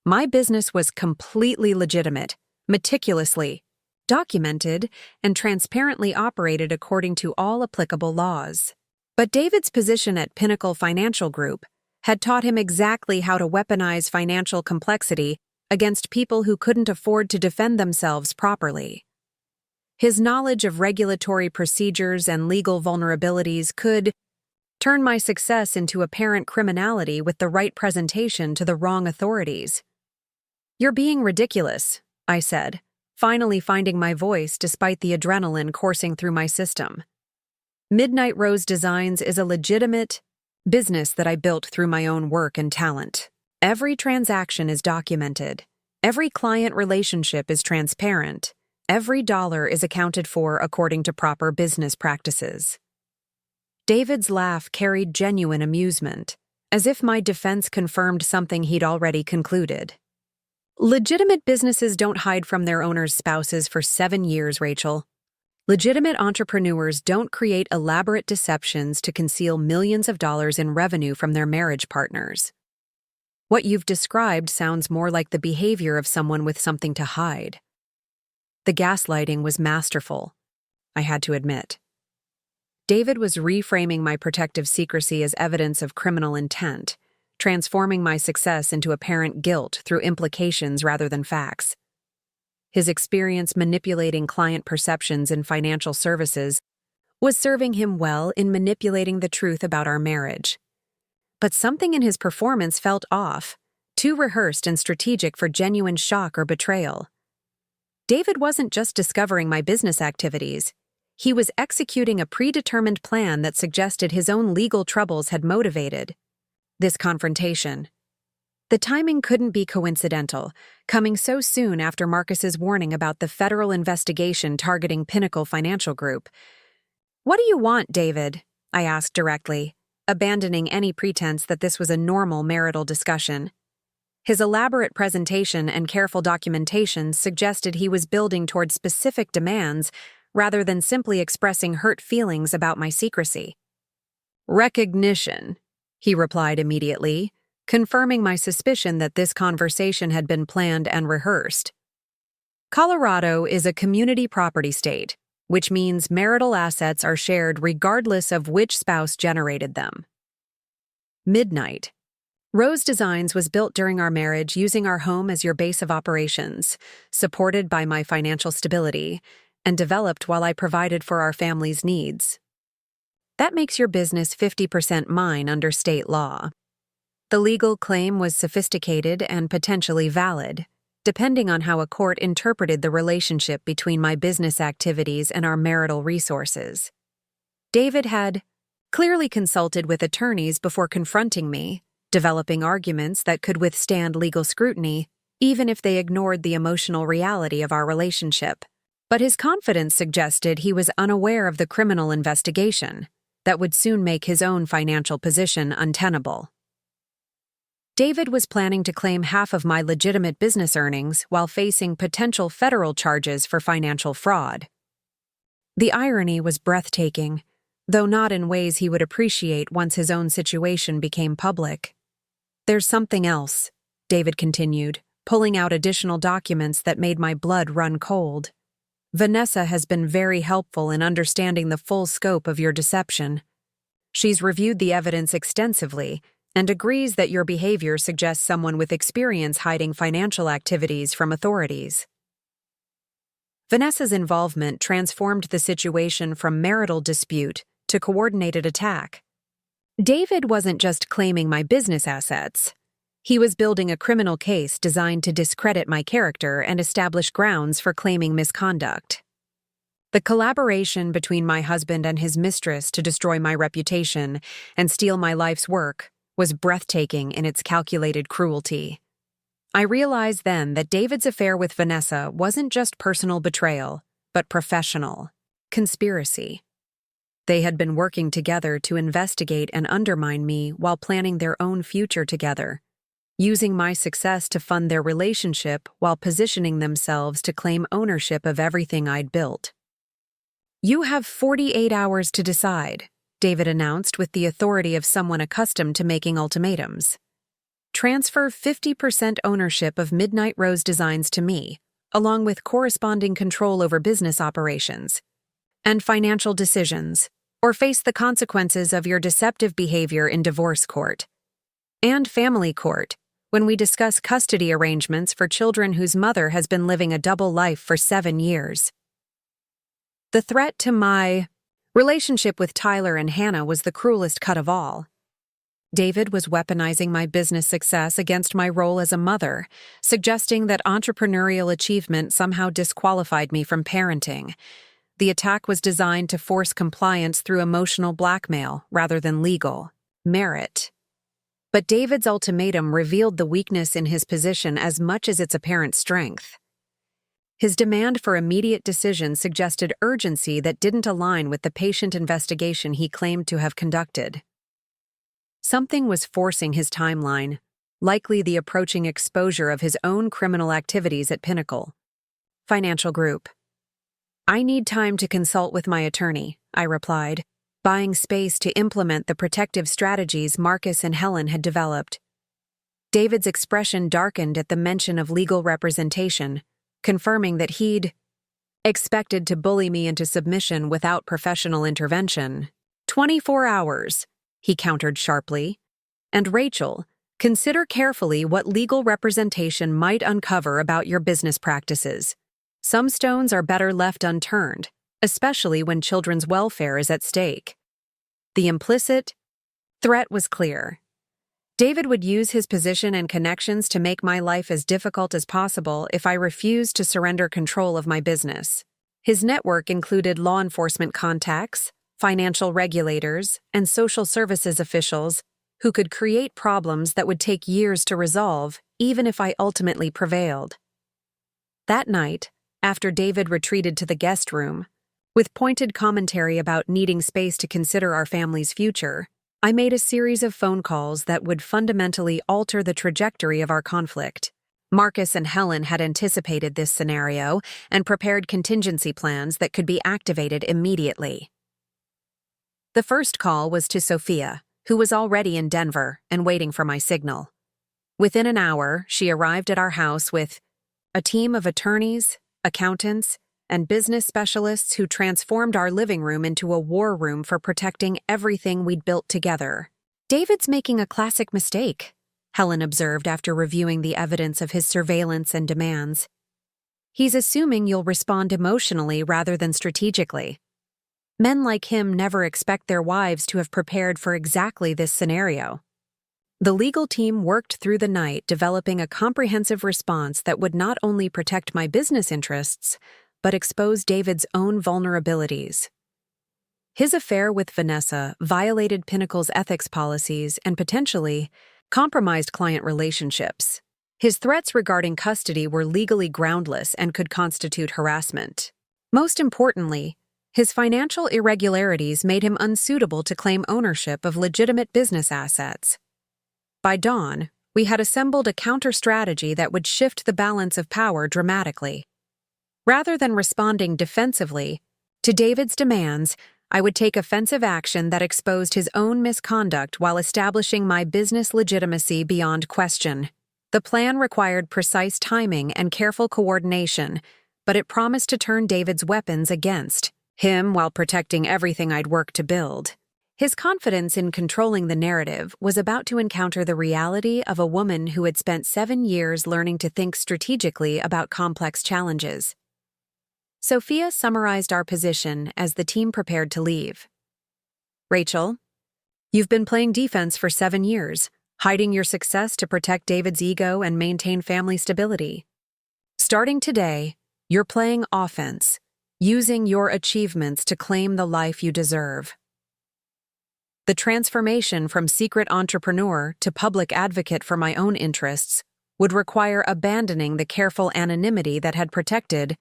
My business was completely legitimate, meticulously documented, and transparently operated according to all applicable laws. But David's position at Pinnacle Financial Group had taught him exactly how to weaponize financial complexity against people who couldn't afford to defend themselves properly. His knowledge of regulatory procedures and legal vulnerabilities could turn my success into apparent criminality with the right presentation to the wrong authorities. "You're being ridiculous," I said, finally finding my voice despite the adrenaline coursing through my system. Midnight Rose Designs is a legitimate business that I built through my own work and talent. Every transaction is documented. Every client relationship is transparent. Every dollar is accounted for according to proper business practices. David's laugh carried genuine amusement, as if my defense confirmed something he'd already concluded. "Legitimate businesses don't hide from their owners' spouses for 7 years, Rachel. Legitimate entrepreneurs don't create elaborate deceptions to conceal millions of dollars in revenue from their marriage partners. What you've described sounds more like the behavior of someone with something to hide." The gaslighting was masterful, I had to admit. David was reframing my protective secrecy as evidence of criminal intent, transforming my success into apparent guilt through implications rather than facts. His experience manipulating client perceptions in financial services was serving him well in manipulating the truth about our marriage. But something in his performance felt off, too rehearsed and strategic for genuine shock or betrayal. David wasn't just discovering my business activities. He was executing a predetermined plan that suggested his own legal troubles had motivated this confrontation. The timing couldn't be coincidental, coming so soon after Marcus's warning about the federal investigation targeting Pinnacle Financial Group. "What do you want, David?" I asked directly, abandoning any pretense that this was a normal marital discussion. His elaborate presentation and careful documentation suggested he was building toward specific demands rather than simply expressing hurt feelings about my secrecy. "Recognition," he replied immediately, confirming my suspicion that this conversation had been planned and rehearsed. "Colorado is a community property state, which means marital assets are shared regardless of which spouse generated them." Midnight Rose Designs was built during our marriage using our home as your base of operations, supported by my financial stability, and developed while I provided for our family's needs. That makes your business 50% mine under state law. The legal claim was sophisticated and potentially valid, depending on how a court interpreted the relationship between my business activities and our marital resources. David had clearly consulted with attorneys before confronting me, developing arguments that could withstand legal scrutiny, even if they ignored the emotional reality of our relationship. But his confidence suggested he was unaware of the criminal investigation that would soon make his own financial position untenable. David was planning to claim half of my legitimate business earnings while facing potential federal charges for financial fraud. The irony was breathtaking, though not in ways he would appreciate once his own situation became public. "There's something else," David continued, pulling out additional documents that made my blood run cold. "Vanessa has been very helpful in understanding the full scope of your deception. She's reviewed the evidence extensively and agrees that your behavior suggests someone with experience hiding financial activities from authorities." Vanessa's involvement transformed the situation from marital dispute to coordinated attack. David wasn't just claiming my business assets. He was building a criminal case designed to discredit my character and establish grounds for claiming misconduct. The collaboration between my husband and his mistress to destroy my reputation and steal my life's work was breathtaking in its calculated cruelty. I realized then that David's affair with Vanessa wasn't just personal betrayal, but professional conspiracy. They had been working together to investigate and undermine me while planning their own future together, using my success to fund their relationship while positioning themselves to claim ownership of everything I'd built. "You have 48 hours to decide," David announced with the authority of someone accustomed to making ultimatums. "Transfer 50% ownership of Midnight Rose Designs to me, along with corresponding control over business operations and financial decisions, or face the consequences of your deceptive behavior in divorce court and family court when we discuss custody arrangements for children whose mother has been living a double life for 7 years." The threat to my relationship with Tyler and Hannah was the cruelest cut of all. David was weaponizing my business success against my role as a mother, suggesting that entrepreneurial achievement somehow disqualified me from parenting. The attack was designed to force compliance through emotional blackmail rather than legal merit. But David's ultimatum revealed the weakness in his position as much as its apparent strength. His demand for immediate decision suggested urgency that didn't align with the patient investigation he claimed to have conducted. Something was forcing his timeline, likely the approaching exposure of his own criminal activities at Pinnacle Financial Group. "I need time to consult with my attorney," I replied, buying space to implement the protective strategies Marcus and Helen had developed. David's expression darkened at the mention of legal representation, confirming that he'd expected to bully me into submission without professional intervention. 24 hours, he countered sharply. "And Rachel, consider carefully what legal representation might uncover about your business practices. Some stones are better left unturned, especially when children's welfare is at stake." The implicit threat was clear. David would use his position and connections to make my life as difficult as possible if I refused to surrender control of my business. His network included law enforcement contacts, financial regulators, and social services officials who could create problems that would take years to resolve, even if I ultimately prevailed. That night, after David retreated to the guest room, with pointed commentary about needing space to consider our family's future, I made a series of phone calls that would fundamentally alter the trajectory of our conflict. Marcus and Helen had anticipated this scenario and prepared contingency plans that could be activated immediately. The first call was to Sophia, who was already in Denver and waiting for my signal. Within an hour, she arrived at our house with a team of attorneys, accountants, and business specialists who transformed our living room into a war room for protecting everything we'd built together. "David's making a classic mistake," Helen observed after reviewing the evidence of his surveillance and demands. "He's assuming you'll respond emotionally rather than strategically. Men like him never expect their wives to have prepared for exactly this scenario." The legal team worked through the night developing a comprehensive response that would not only protect my business interests, but expose David's own vulnerabilities. His affair with Vanessa violated Pinnacle's ethics policies and potentially compromised client relationships. His threats regarding custody were legally groundless and could constitute harassment. Most importantly, his financial irregularities made him unsuitable to claim ownership of legitimate business assets. By dawn, we had assembled a counter-strategy that would shift the balance of power dramatically. Rather than responding defensively to David's demands, I would take offensive action that exposed his own misconduct while establishing my business legitimacy beyond question. The plan required precise timing and careful coordination, but it promised to turn David's weapons against him while protecting everything I'd worked to build. His confidence in controlling the narrative was about to encounter the reality of a woman who had spent 7 years learning to think strategically about complex challenges. Sophia summarized our position as the team prepared to leave. "Rachel, you've been playing defense for 7 years, hiding your success to protect David's ego and maintain family stability. Starting today, you're playing offense, using your achievements to claim the life you deserve." The transformation from secret entrepreneur to public advocate for my own interests would require abandoning the careful anonymity that had protected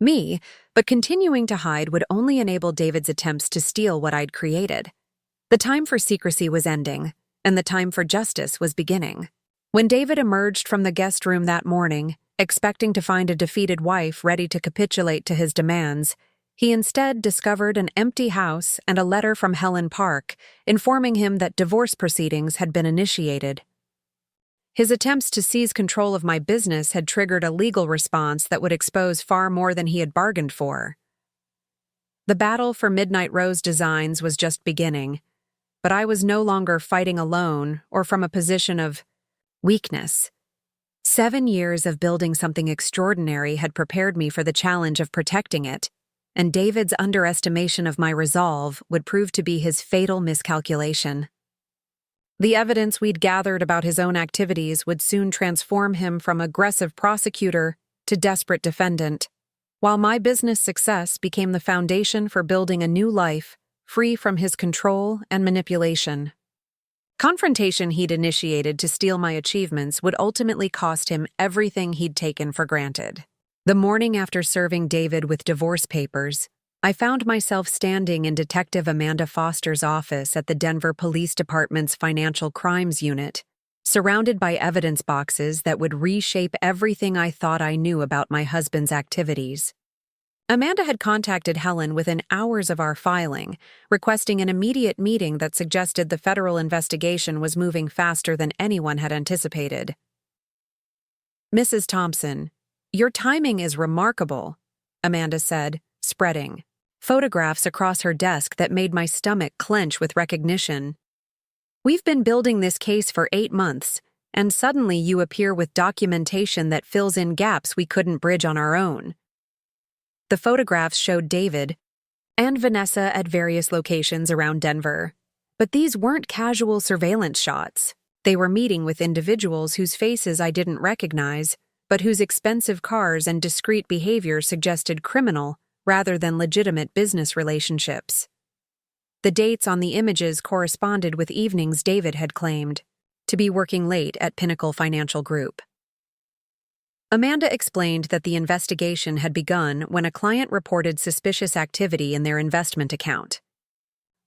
me, but continuing to hide would only enable David's attempts to steal what I'd created. The time for secrecy was ending, and the time for justice was beginning. When David emerged from the guest room that morning, expecting to find a defeated wife ready to capitulate to his demands, he instead discovered an empty house and a letter from Helen Park informing him that divorce proceedings had been initiated. His attempts to seize control of my business had triggered a legal response that would expose far more than he had bargained for. The battle for Midnight Rose Designs was just beginning, but I was no longer fighting alone or from a position of weakness. 7 years of building something extraordinary had prepared me for the challenge of protecting it, and David's underestimation of my resolve would prove to be his fatal miscalculation. The evidence we'd gathered about his own activities would soon transform him from aggressive prosecutor to desperate defendant, while my business success became the foundation for building a new life free from his control and manipulation. Confrontation he'd initiated to steal my achievements would ultimately cost him everything he'd taken for granted. The morning after serving David with divorce papers, I found myself standing in Detective Amanda Foster's office at the Denver Police Department's Financial Crimes Unit, surrounded by evidence boxes that would reshape everything I thought I knew about my husband's activities. Amanda had contacted Helen within hours of our filing, requesting an immediate meeting that suggested the federal investigation was moving faster than anyone had anticipated. "Mrs. Thompson, your timing is remarkable," Amanda said, spreading photographs across her desk that made my stomach clench with recognition. "We've been building this case for 8 months, and suddenly you appear with documentation that fills in gaps we couldn't bridge on our own." The photographs showed David and Vanessa at various locations around Denver. But these weren't casual surveillance shots. They were meeting with individuals whose faces I didn't recognize, but whose expensive cars and discreet behavior suggested criminal rather than legitimate business relationships. The dates on the images corresponded with evenings David had claimed to be working late at Pinnacle Financial Group. Amanda explained that the investigation had begun when a client reported suspicious activity in their investment account.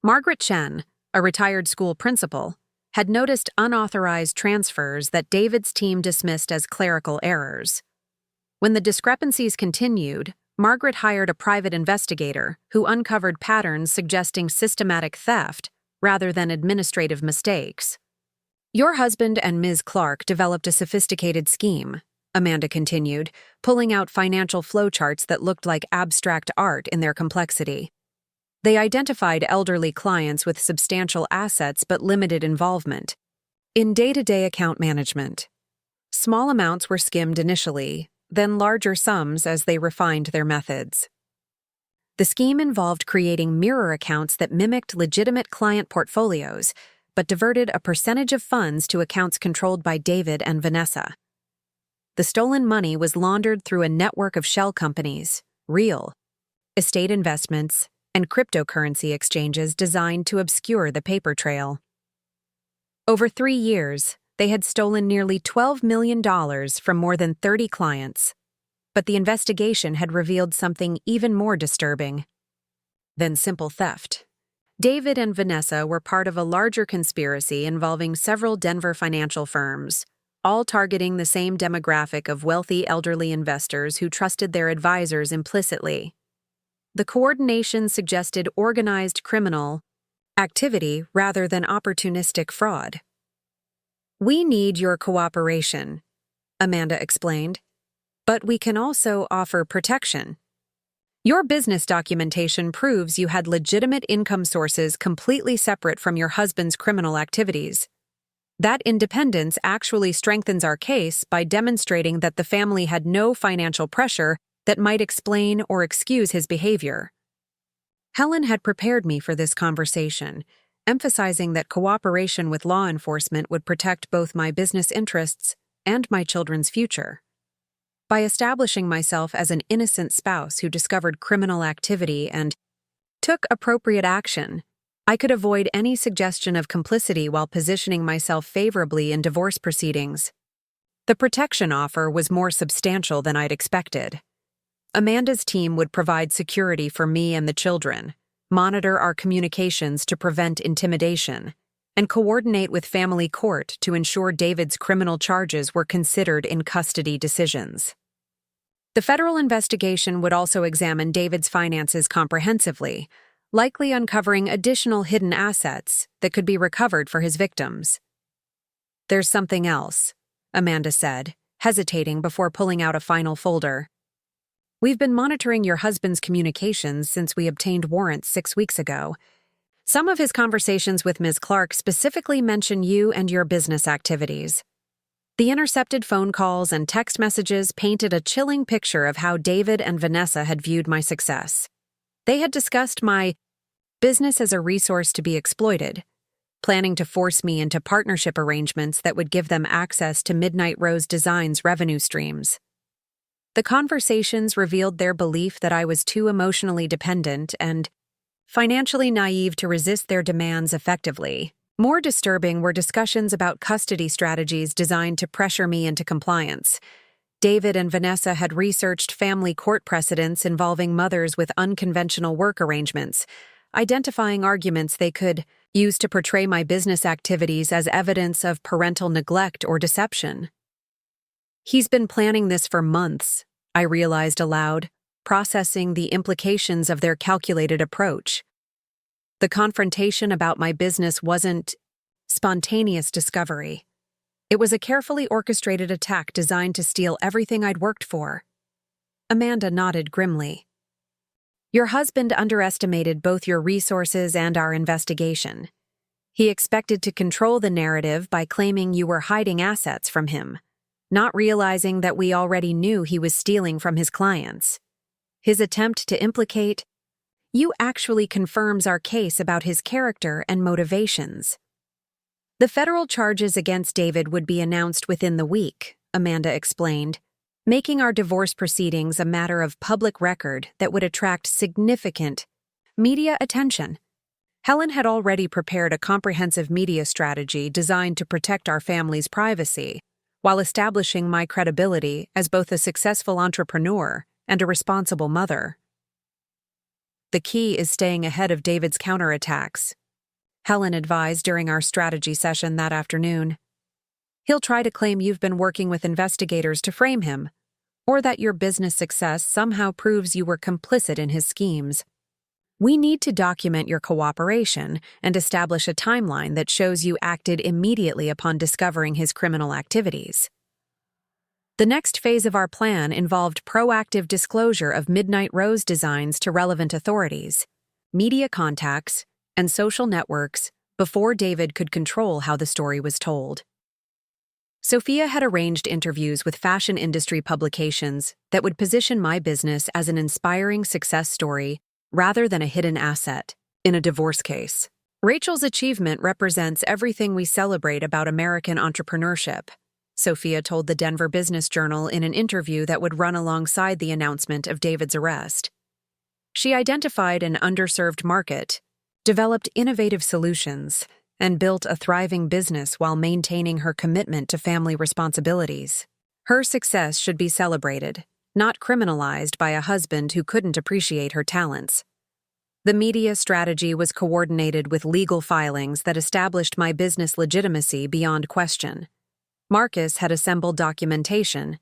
Margaret Chen, a retired school principal, had noticed unauthorized transfers that David's team dismissed as clerical errors. When the discrepancies continued, Margaret hired a private investigator who uncovered patterns suggesting systematic theft rather than administrative mistakes. "Your husband and Ms. Clark developed a sophisticated scheme," Amanda continued, pulling out financial flowcharts that looked like abstract art in their complexity. They identified elderly clients with substantial assets but limited involvement in day-to-day account management. Small amounts were skimmed initially, then larger sums as they refined their methods. The scheme involved creating mirror accounts that mimicked legitimate client portfolios, but diverted a percentage of funds to accounts controlled by David and Vanessa. The stolen money was laundered through a network of shell companies, real estate investments, and cryptocurrency exchanges designed to obscure the paper trail. Over 3 years, they had stolen nearly $12 million from more than 30 clients, but the investigation had revealed something even more disturbing than simple theft. David and Vanessa were part of a larger conspiracy involving several Denver financial firms, all targeting the same demographic of wealthy elderly investors who trusted their advisors implicitly. The coordination suggested organized criminal activity rather than opportunistic fraud. "We need your cooperation," Amanda explained, "but we can also offer protection. Your business documentation proves you had legitimate income sources completely separate from your husband's criminal activities. That independence actually strengthens our case by demonstrating that the family had no financial pressure that might explain or excuse his behavior." Helen had prepared me for this conversation, emphasizing that cooperation with law enforcement would protect both my business interests and my children's future. By establishing myself as an innocent spouse who discovered criminal activity and took appropriate action, I could avoid any suggestion of complicity while positioning myself favorably in divorce proceedings. The protection offer was more substantial than I'd expected. Amanda's team would provide security for me and the children, monitor our communications to prevent intimidation, and coordinate with family court to ensure David's criminal charges were considered in custody decisions. The federal investigation would also examine David's finances comprehensively, likely uncovering additional hidden assets that could be recovered for his victims. "There's something else," Amanda said, hesitating before pulling out a final folder. "We've been monitoring your husband's communications since we obtained warrants 6 weeks ago. Some of his conversations with Ms. Clark specifically mention you and your business activities. The intercepted phone calls and text messages painted a chilling picture of how David and Vanessa had viewed my success. They had discussed my business as a resource to be exploited, planning to force me into partnership arrangements that would give them access to Midnight Rose Design's revenue streams. The conversations revealed their belief that I was too emotionally dependent and financially naive to resist their demands effectively. More disturbing were discussions about custody strategies designed to pressure me into compliance. David and Vanessa had researched family court precedents involving mothers with unconventional work arrangements, identifying arguments they could use to portray my business activities as evidence of parental neglect or deception. "He's been planning this for months," I realized aloud, processing the implications of their calculated approach. The confrontation about my business wasn't spontaneous discovery. It was a carefully orchestrated attack designed to steal everything I'd worked for. Amanda nodded grimly. "Your husband underestimated both your resources and our investigation. He expected to control the narrative by claiming you were hiding assets from him, not realizing that we already knew he was stealing from his clients. His attempt to implicate you actually confirms our case about his character and motivations." The federal charges against David would be announced within the week, Amanda explained, making our divorce proceedings a matter of public record that would attract significant media attention. Helen had already prepared a comprehensive media strategy designed to protect our family's privacy, while establishing my credibility as both a successful entrepreneur and a responsible mother. "The key is staying ahead of David's counterattacks," Helen advised during our strategy session that afternoon. "He'll try to claim you've been working with investigators to frame him, or that your business success somehow proves you were complicit in his schemes. We need to document your cooperation and establish a timeline that shows you acted immediately upon discovering his criminal activities." The next phase of our plan involved proactive disclosure of Midnight Rose designs to relevant authorities, media contacts, and social networks before David could control how the story was told. Sophia had arranged interviews with fashion industry publications that would position my business as an inspiring success story rather than a hidden asset in a divorce case. Rachel's achievement represents everything we celebrate about American entrepreneurship, Sophia told the Denver Business Journal in an interview that would run alongside the announcement of David's arrest. She identified an underserved market, developed innovative solutions, and built a thriving business while maintaining her commitment to family responsibilities. Her success should be celebrated, not criminalized by a husband who couldn't appreciate her talents. The media strategy was coordinated with legal filings that established my business legitimacy beyond question. Marcus had assembled documentation,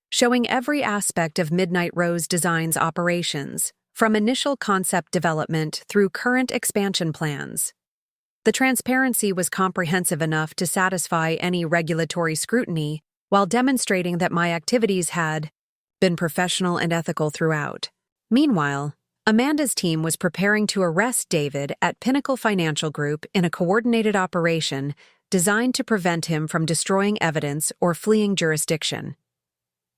showing every aspect of Midnight Rose Design's operations, from initial concept development through current expansion plans. The transparency was comprehensive enough to satisfy any regulatory scrutiny while demonstrating that my activities had been professional and ethical throughout. Meanwhile, Amanda's team was preparing to arrest David at Pinnacle Financial Group in a coordinated operation designed to prevent him from destroying evidence or fleeing jurisdiction.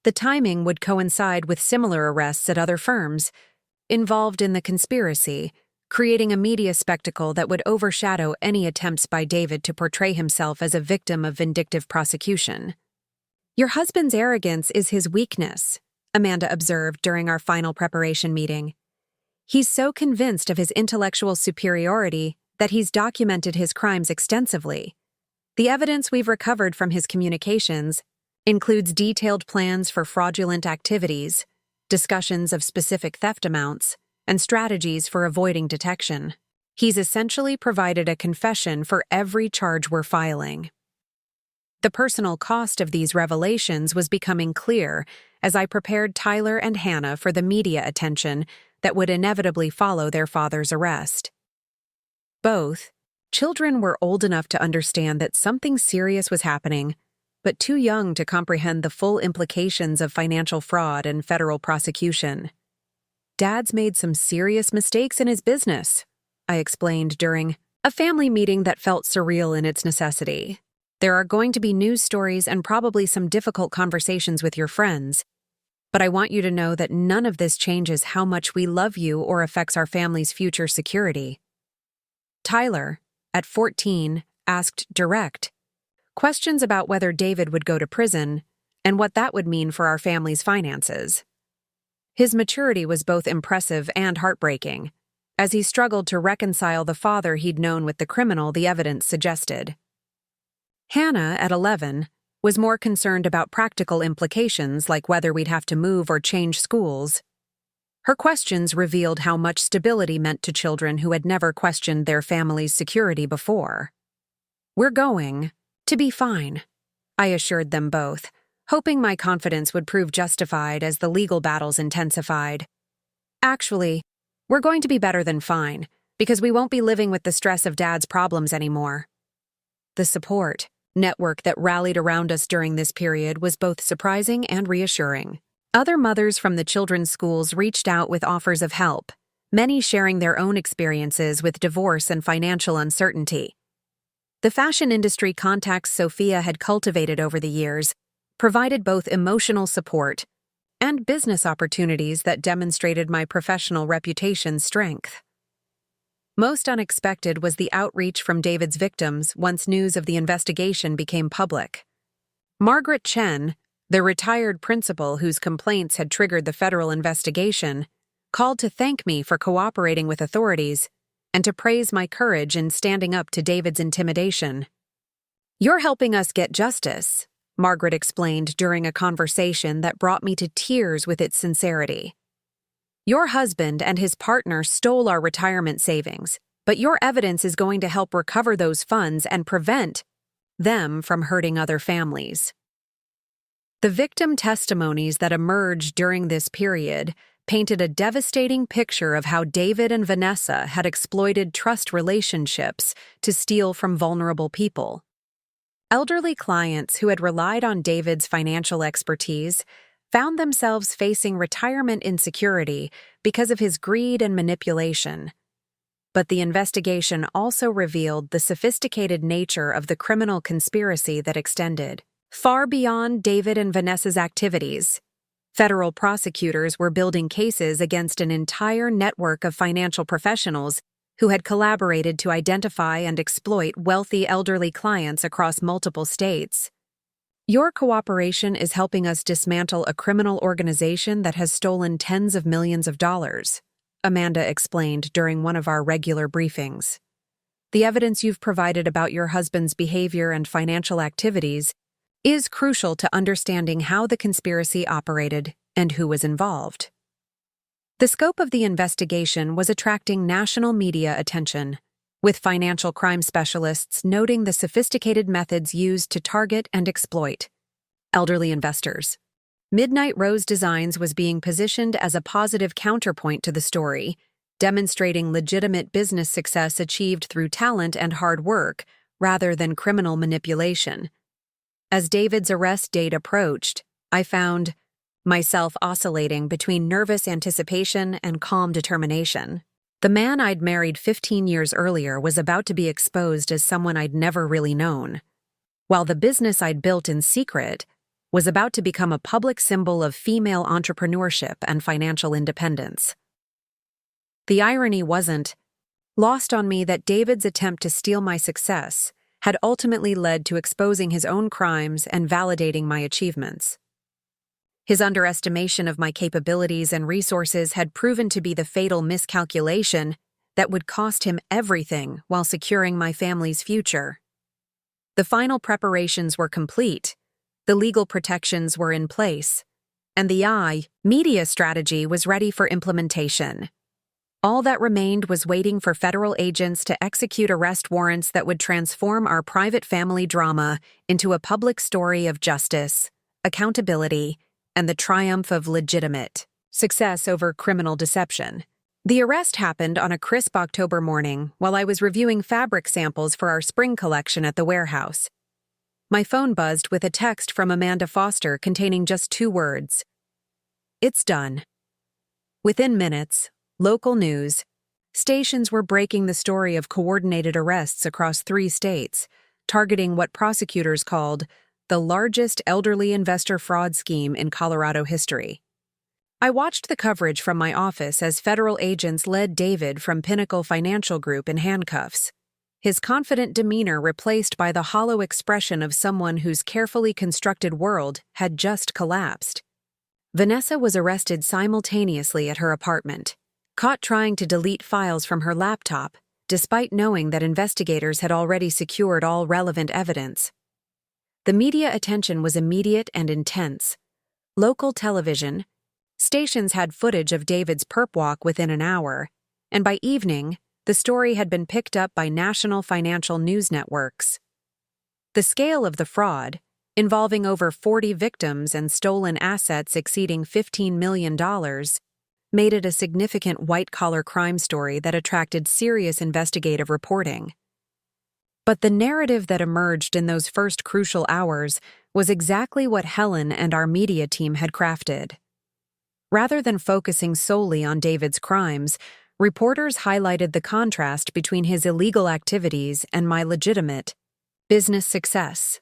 The timing would coincide with similar arrests at other firms involved in the conspiracy, creating a media spectacle that would overshadow any attempts by David to portray himself as a victim of vindictive prosecution. "Your husband's arrogance is his weakness," Amanda observed during our final preparation meeting. "He's so convinced of his intellectual superiority that he's documented his crimes extensively. The evidence we've recovered from his communications includes detailed plans for fraudulent activities, discussions of specific theft amounts, and strategies for avoiding detection. He's essentially provided a confession for every charge we're filing." The personal cost of these revelations was becoming clear as I prepared Tyler and Hannah for the media attention that would inevitably follow their father's arrest. Both children were old enough to understand that something serious was happening, but too young to comprehend the full implications of financial fraud and federal prosecution. "Dad's made some serious mistakes in his business," I explained during a family meeting that felt surreal in its necessity. "There are going to be news stories and probably some difficult conversations with your friends, but I want you to know that none of this changes how much we love you or affects our family's future security." Tyler, at 14, asked direct questions about whether David would go to prison and what that would mean for our family's finances. His maturity was both impressive and heartbreaking, as he struggled to reconcile the father he'd known with the criminal the evidence suggested. Hannah, at 11, was more concerned about practical implications like whether we'd have to move or change schools. Her questions revealed how much stability meant to children who had never questioned their family's security before. "We're going to be fine," I assured them both, hoping my confidence would prove justified as the legal battles intensified. "Actually, we're going to be better than fine, because we won't be living with the stress of Dad's problems anymore." The support network that rallied around us during this period was both surprising and reassuring. Other mothers from the children's schools reached out with offers of help, many sharing their own experiences with divorce and financial uncertainty. The fashion industry contacts Sophia had cultivated over the years provided both emotional support and business opportunities that demonstrated my professional reputation's strength. Most unexpected was the outreach from David's victims once news of the investigation became public. Margaret Chen, the retired principal whose complaints had triggered the federal investigation, called to thank me for cooperating with authorities and to praise my courage in standing up to David's intimidation. "You're helping us get justice," Margaret explained during a conversation that brought me to tears with its sincerity. "Your husband and his partner stole our retirement savings, but your evidence is going to help recover those funds and prevent them from hurting other families." The victim testimonies that emerged during this period painted a devastating picture of how David and Vanessa had exploited trust relationships to steal from vulnerable people. Elderly clients who had relied on David's financial expertise found themselves facing retirement insecurity because of his greed and manipulation. But the investigation also revealed the sophisticated nature of the criminal conspiracy that extended far beyond David and Vanessa's activities. Federal prosecutors were building cases against an entire network of financial professionals who had collaborated to identify and exploit wealthy elderly clients across multiple states. Your cooperation is helping us dismantle a criminal organization that has stolen tens of millions of dollars, Amanda explained during one of our regular briefings. The evidence you've provided about your husband's behavior and financial activities is crucial to understanding how the conspiracy operated and who was involved. The scope of the investigation was attracting national media attention, with financial crime specialists noting the sophisticated methods used to target and exploit elderly investors. Midnight Rose Designs was being positioned as a positive counterpoint to the story, demonstrating legitimate business success achieved through talent and hard work rather than criminal manipulation. As David's arrest date approached, I found myself oscillating between nervous anticipation and calm determination. The man I'd married 15 years earlier was about to be exposed as someone I'd never really known, while the business I'd built in secret was about to become a public symbol of female entrepreneurship and financial independence. The irony wasn't lost on me that David's attempt to steal my success had ultimately led to exposing his own crimes and validating my achievements. His underestimation of my capabilities and resources had proven to be the fatal miscalculation that would cost him everything while securing my family's future. The final preparations were complete, the legal protections were in place, and the media strategy was ready for implementation. All that remained was waiting for federal agents to execute arrest warrants that would transform our private family drama into a public story of justice, accountability, and the triumph of legitimate success over criminal deception. The arrest happened on a crisp October morning while I was reviewing fabric samples for our spring collection at the warehouse. My phone buzzed with a text from Amanda Foster containing just 2 words. "It's done." Within minutes, local news stations were breaking the story of coordinated arrests across 3 states, targeting what prosecutors called the largest elderly investor fraud scheme in Colorado history. I watched the coverage from my office as federal agents led David from Pinnacle Financial Group in handcuffs, his confident demeanor replaced by the hollow expression of someone whose carefully constructed world had just collapsed. Vanessa was arrested simultaneously at her apartment, caught trying to delete files from her laptop, despite knowing that investigators had already secured all relevant evidence. The media attention was immediate and intense. Local television stations had footage of David's perp walk within an hour, and by evening, the story had been picked up by national financial news networks. The scale of the fraud, involving over 40 victims and stolen assets exceeding $15 million, made it a significant white-collar crime story that attracted serious investigative reporting. But the narrative that emerged in those first crucial hours was exactly what Helen and our media team had crafted. Rather than focusing solely on David's crimes, reporters highlighted the contrast between his illegal activities and my legitimate business success.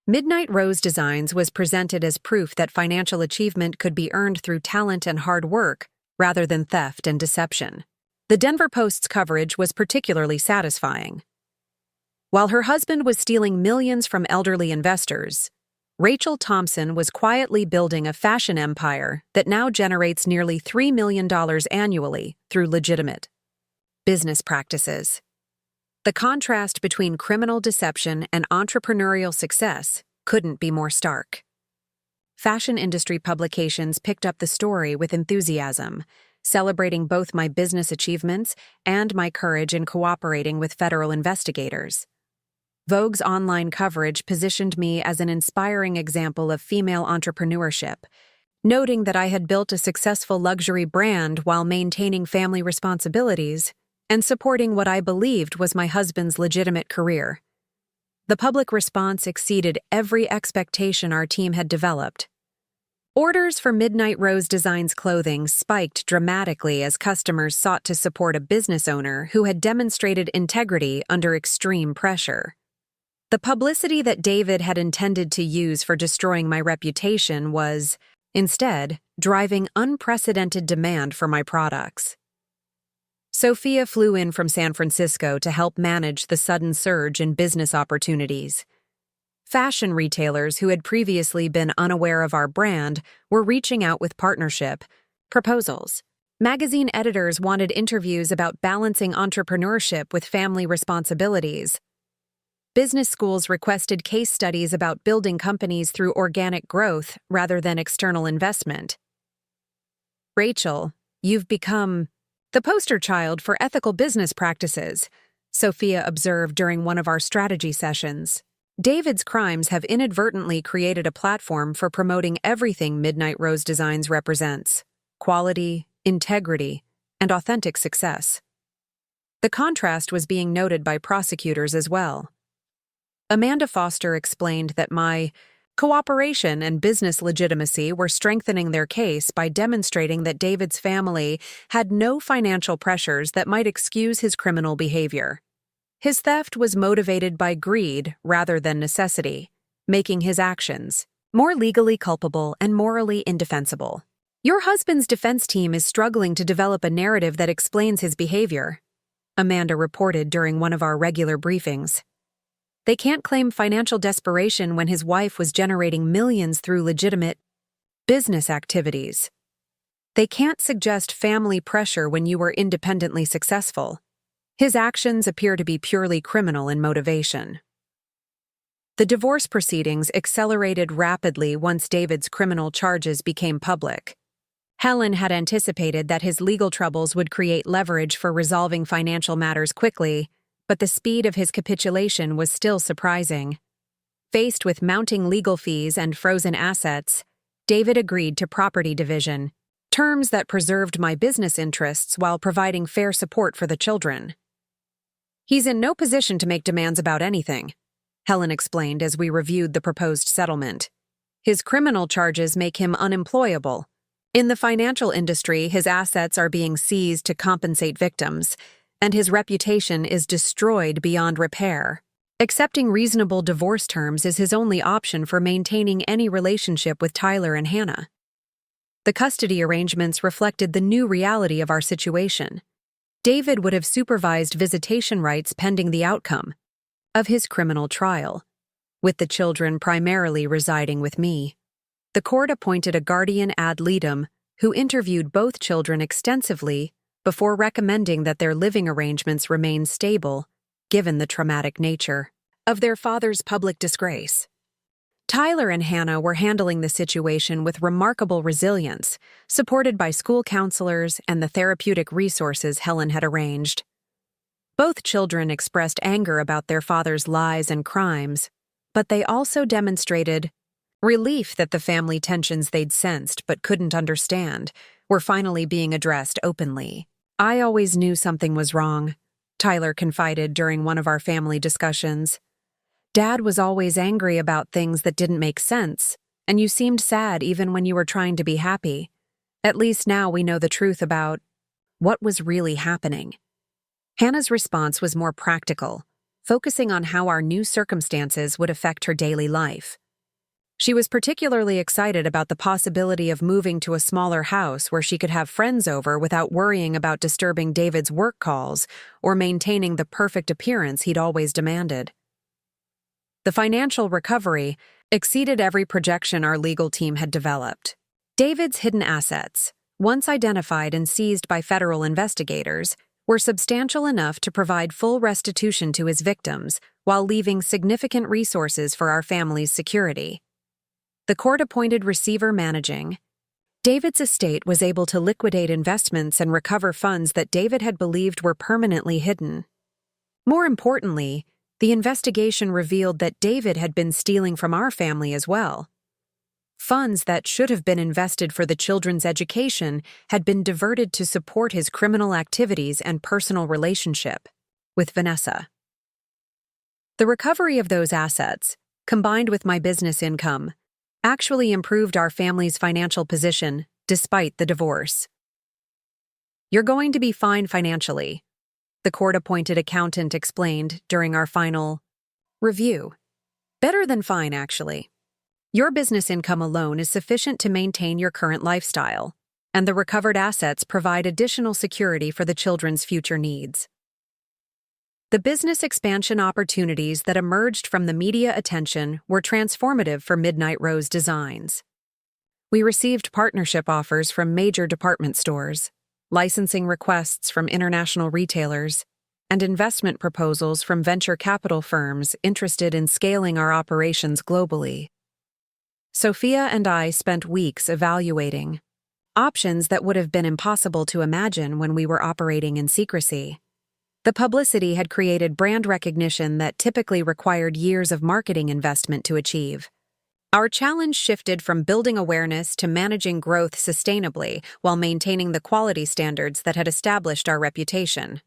Midnight Rose Designs was presented as proof that financial achievement could be earned through talent and hard work rather than theft and deception. The Denver Post's coverage was particularly satisfying. While her husband was stealing millions from elderly investors, Rachel Thompson was quietly building a fashion empire that now generates nearly $3 million annually through legitimate business practices. The contrast between criminal deception and entrepreneurial success couldn't be more stark. Fashion industry publications picked up the story with enthusiasm, celebrating both my business achievements and my courage in cooperating with federal investigators. Vogue's online coverage positioned me as an inspiring example of female entrepreneurship, noting that I had built a successful luxury brand while maintaining family responsibilities and supporting what I believed was my husband's legitimate career. The public response exceeded every expectation our team had developed. Orders for Midnight Rose Designs clothing spiked dramatically as customers sought to support a business owner who had demonstrated integrity under extreme pressure. The publicity that David had intended to use for destroying my reputation was, instead, driving unprecedented demand for my products. Sophia flew in from San Francisco to help manage the sudden surge in business opportunities. Fashion retailers who had previously been unaware of our brand were reaching out with partnership proposals. Magazine editors wanted interviews about balancing entrepreneurship with family responsibilities. Business schools requested case studies about building companies through organic growth rather than external investment. Rachel, you've become the poster child for ethical business practices, Sophia observed during one of our strategy sessions. David's crimes have inadvertently created a platform for promoting everything Midnight Rose Designs represents: quality, integrity, and authentic success. The contrast was being noted by prosecutors as well. Amanda Foster explained that my cooperation and business legitimacy were strengthening their case by demonstrating that David's family had no financial pressures that might excuse his criminal behavior. His theft was motivated by greed rather than necessity, making his actions more legally culpable and morally indefensible. Your husband's defense team is struggling to develop a narrative that explains his behavior, Amanda reported during one of our regular briefings. They can't claim financial desperation when his wife was generating millions through legitimate business activities. They can't suggest family pressure when you were independently successful. His actions appear to be purely criminal in motivation. The divorce proceedings accelerated rapidly once David's criminal charges became public. Helen had anticipated that his legal troubles would create leverage for resolving financial matters quickly, but the speed of his capitulation was still surprising. Faced with mounting legal fees and frozen assets, David agreed to property division, terms that preserved my business interests while providing fair support for the children. He's in no position to make demands about anything, Helen explained as we reviewed the proposed settlement. His criminal charges make him unemployable. In the financial industry, his assets are being seized to compensate victims, and his reputation is destroyed beyond repair. Accepting reasonable divorce terms is his only option for maintaining any relationship with Tyler and Hannah. The custody arrangements reflected the new reality of our situation. David would have supervised visitation rights pending the outcome of his criminal trial, with the children primarily residing with me. The court appointed a guardian ad litem who interviewed both children extensively before recommending that their living arrangements remain stable, given the traumatic nature of their father's public disgrace. Tyler and Hannah were handling the situation with remarkable resilience, supported by school counselors and the therapeutic resources Helen had arranged. Both children expressed anger about their father's lies and crimes, but they also demonstrated relief that the family tensions they'd sensed but couldn't understand were finally being addressed openly. I always knew something was wrong, Tyler confided during one of our family discussions. Dad was always angry about things that didn't make sense, and you seemed sad even when you were trying to be happy. At least now we know the truth about what was really happening. Hannah's response was more practical, focusing on how our new circumstances would affect her daily life. She was particularly excited about the possibility of moving to a smaller house where she could have friends over without worrying about disturbing David's work calls or maintaining the perfect appearance he'd always demanded. The financial recovery exceeded every projection our legal team had developed. David's hidden assets, once identified and seized by federal investigators, were substantial enough to provide full restitution to his victims while leaving significant resources for our family's security. The court-appointed receiver managing David's estate was able to liquidate investments and recover funds that David had believed were permanently hidden. More importantly, the investigation revealed that David had been stealing from our family as well. Funds that should have been invested for the children's education had been diverted to support his criminal activities and personal relationship with Vanessa. The recovery of those assets, combined with my business income, actually improved our family's financial position despite the divorce. You're going to be fine financially, the court-appointed accountant explained during our final review. Better than fine, actually. Your business income alone is sufficient to maintain your current lifestyle. and the recovered assets provide additional security for the children's future needs. The business expansion opportunities that emerged from the media attention were transformative for Midnight Rose Designs. We received partnership offers from major department stores, licensing requests from international retailers, and investment proposals from venture capital firms interested in scaling our operations globally. Sophia and I spent weeks evaluating options that would have been impossible to imagine when we were operating in secrecy. The publicity had created brand recognition that typically required years of marketing investment to achieve. Our challenge shifted from building awareness to managing growth sustainably while maintaining the quality standards that had established our reputation.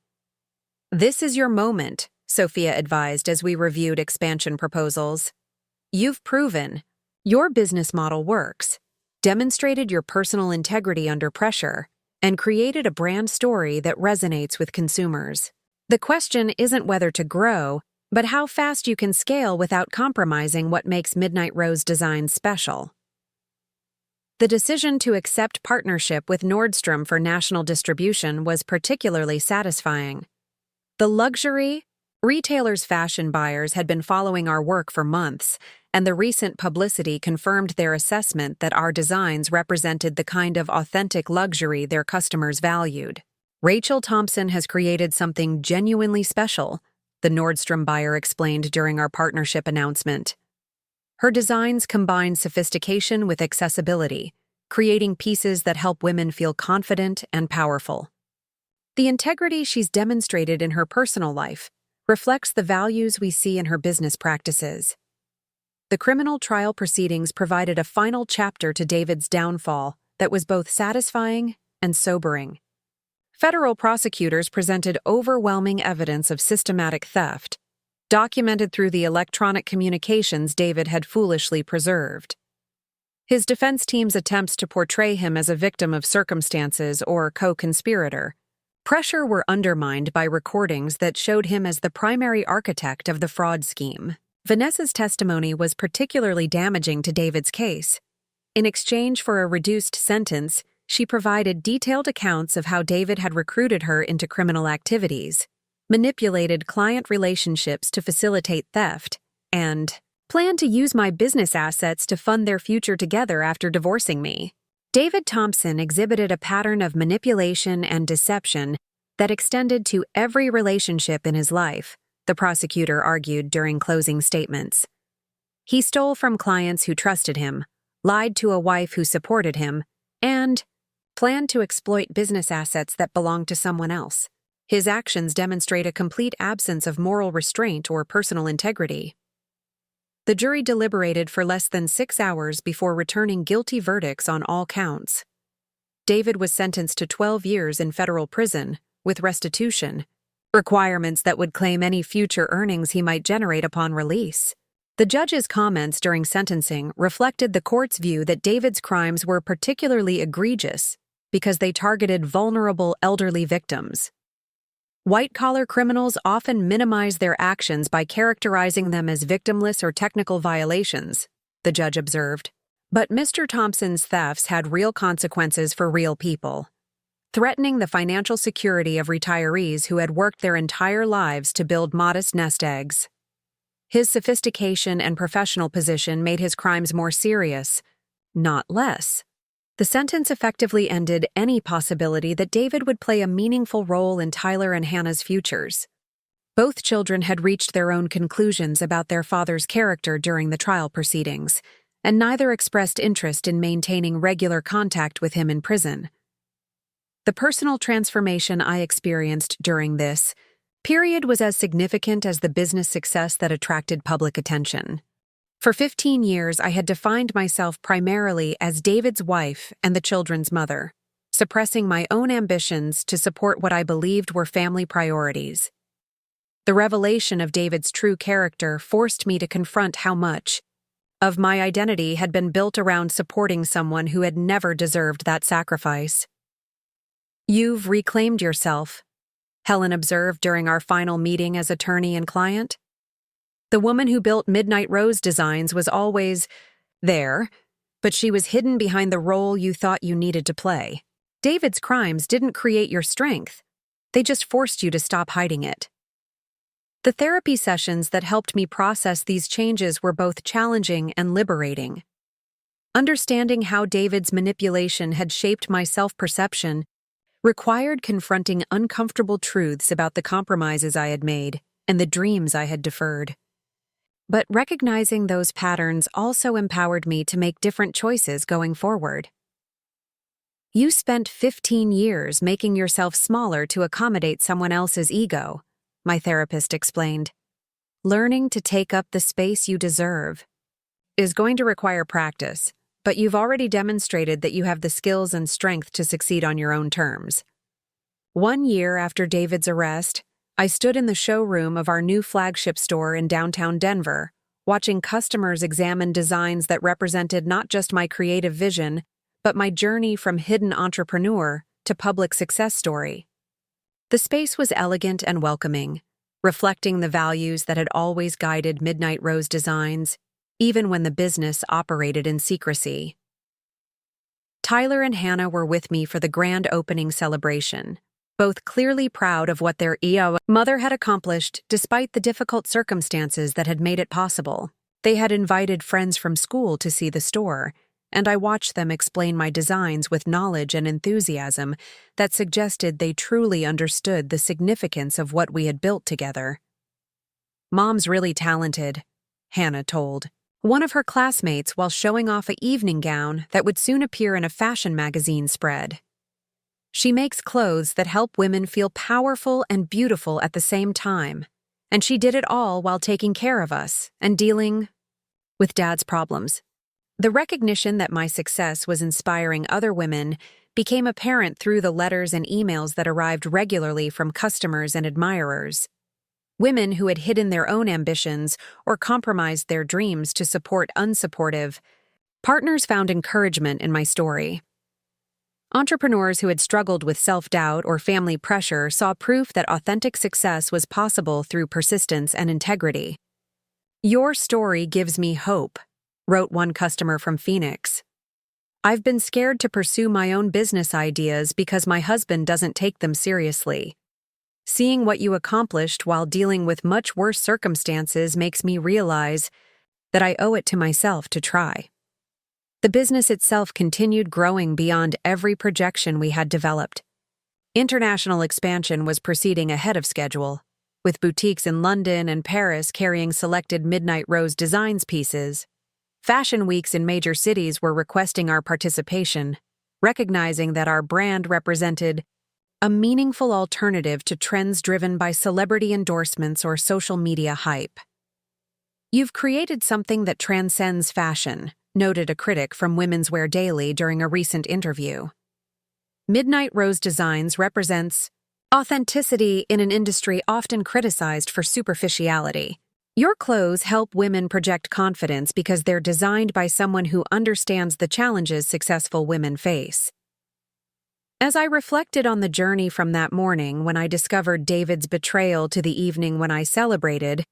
"This is your moment," Sophia advised as we reviewed expansion proposals. "You've proven your business model works, demonstrated your personal integrity under pressure, and created a brand story that resonates with consumers. The question isn't whether to grow, but how fast you can scale without compromising what makes Midnight Rose Designs special." The decision to accept partnership with Nordstrom for national distribution was particularly satisfying. The luxury retailer's fashion buyers had been following our work for months, and the recent publicity confirmed their assessment that our designs represented the kind of authentic luxury their customers valued. "Rachel Thompson has created something genuinely special," the Nordstrom buyer explained during our partnership announcement. "Her designs combine sophistication with accessibility, creating pieces that help women feel confident and powerful. The integrity she's demonstrated in her personal life reflects the values we see in her business practices." The criminal trial proceedings provided a final chapter to David's downfall that was both satisfying and sobering. Federal prosecutors presented overwhelming evidence of systematic theft, documented through the electronic communications David had foolishly preserved. His defense team's attempts to portray him as a victim of circumstances or co-conspirator were undermined by recordings that showed him as the primary architect of the fraud scheme. Vanessa's testimony was particularly damaging to David's case. In exchange for a reduced sentence, she provided detailed accounts of how David had recruited her into criminal activities, manipulated client relationships to facilitate theft, and planned to use my business assets to fund their future together after divorcing me. David Thompson exhibited a pattern of manipulation and deception that extended to every relationship in his life, the prosecutor argued during closing statements. He stole from clients who trusted him, lied to a wife who supported him, and planned to exploit business assets that belonged to someone else. His actions demonstrate a complete absence of moral restraint or personal integrity. The jury deliberated for less than 6 hours before returning guilty verdicts on all counts. David was sentenced to 12 years in federal prison, with restitution, requirements that would claim any future earnings he might generate upon release. The judge's comments during sentencing reflected the court's view that David's crimes were particularly egregious because they targeted vulnerable elderly victims. White-collar criminals often minimize their actions by characterizing them as victimless or technical violations, the judge observed. But Mr. Thompson's thefts had real consequences for real people, threatening the financial security of retirees who had worked their entire lives to build modest nest eggs. His sophistication and professional position made his crimes more serious, not less. The sentence effectively ended any possibility that David would play a meaningful role in Tyler and Hannah's futures. Both children had reached their own conclusions about their father's character during the trial proceedings, and neither expressed interest in maintaining regular contact with him in prison. The personal transformation I experienced during this period was as significant as the business success that attracted public attention. For 15 years, I had defined myself primarily as David's wife and the children's mother, suppressing my own ambitions to support what I believed were family priorities. The revelation of David's true character forced me to confront how much of my identity had been built around supporting someone who had never deserved that sacrifice. "You've reclaimed yourself," Helen observed during our final meeting as attorney and client. "The woman who built Midnight Rose Designs was always there, but she was hidden behind the role you thought you needed to play." David's crimes didn't create your strength. They just forced you to stop hiding it. The therapy sessions that helped me process these changes were both challenging and liberating. Understanding how David's manipulation had shaped my self-perception required confronting uncomfortable truths about the compromises I had made and the dreams I had deferred. But recognizing those patterns also empowered me to make different choices going forward. You spent 15 years making yourself smaller to accommodate someone else's ego, my therapist explained. Learning to take up the space you deserve is going to require practice, but you've already demonstrated that you have the skills and strength to succeed on your own terms. 1 year after David's arrest, I stood in the showroom of our new flagship store in downtown Denver, watching customers examine designs that represented not just my creative vision, but my journey from hidden entrepreneur to public success story. The space was elegant and welcoming, reflecting the values that had always guided Midnight Rose Designs, even when the business operated in secrecy. Tyler and Hannah were with me for the grand opening celebration, both clearly proud of what their mother had accomplished despite the difficult circumstances that had made it possible. They had invited friends from school to see the store, and I watched them explain my designs with knowledge and enthusiasm that suggested they truly understood the significance of what we had built together. "Mom's really talented," Hannah told one of her classmates while showing off an evening gown that would soon appear in a fashion magazine spread. "She makes clothes that help women feel powerful and beautiful at the same time, and she did it all while taking care of us and dealing with Dad's problems." The recognition that my success was inspiring other women became apparent through the letters and emails that arrived regularly from customers and admirers. Women who had hidden their own ambitions or compromised their dreams to support unsupportive partners found encouragement in my story. Entrepreneurs who had struggled with self-doubt or family pressure saw proof that authentic success was possible through persistence and integrity. "Your story gives me hope," wrote one customer from Phoenix. "I've been scared to pursue my own business ideas because my husband doesn't take them seriously. Seeing what you accomplished while dealing with much worse circumstances makes me realize that I owe it to myself to try." The business itself continued growing beyond every projection we had developed. International expansion was proceeding ahead of schedule, with boutiques in London and Paris carrying selected Midnight Rose Designs pieces. Fashion weeks in major cities were requesting our participation, recognizing that our brand represented a meaningful alternative to trends driven by celebrity endorsements or social media hype. "You've created something that transcends fashion," noted a critic from Women's Wear Daily during a recent interview. Midnight Rose Designs represents authenticity in an industry often criticized for superficiality. Your clothes help women project confidence because they're designed by someone who understands the challenges successful women face. As I reflected on the journey from that morning when I discovered David's betrayal to the evening when I celebrated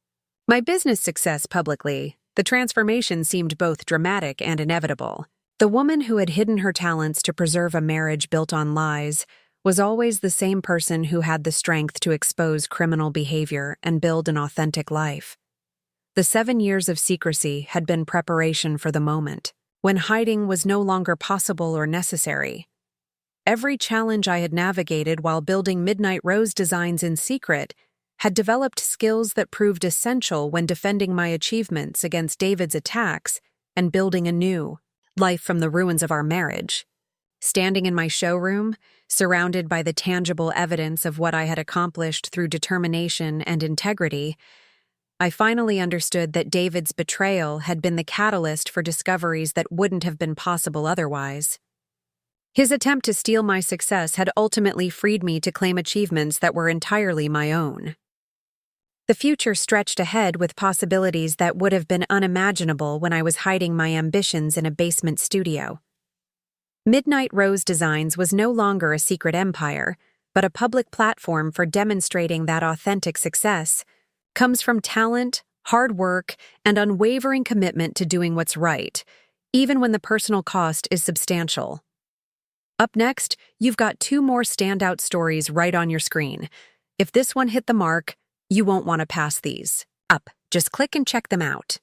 my business success publicly, the transformation seemed both dramatic and inevitable. The woman who had hidden her talents to preserve a marriage built on lies was always the same person who had the strength to expose criminal behavior and build an authentic life. The 7 years of secrecy had been preparation for the moment, when hiding was no longer possible or necessary. Every challenge I had navigated while building Midnight Rose Designs in secret had developed skills that proved essential when defending my achievements against David's attacks and building a new life from the ruins of our marriage. Standing in my showroom, surrounded by the tangible evidence of what I had accomplished through determination and integrity, I finally understood that David's betrayal had been the catalyst for discoveries that wouldn't have been possible otherwise. His attempt to steal my success had ultimately freed me to claim achievements that were entirely my own. The future stretched ahead with possibilities that would have been unimaginable when I was hiding my ambitions in a basement studio. Midnight Rose Designs was no longer a secret empire, but a public platform for demonstrating that authentic success comes from talent, hard work, and unwavering commitment to doing what's right, even when the personal cost is substantial. Up next, you've got two more standout stories right on your screen. If this one hit the mark, you won't want to pass these up. Just click and check them out.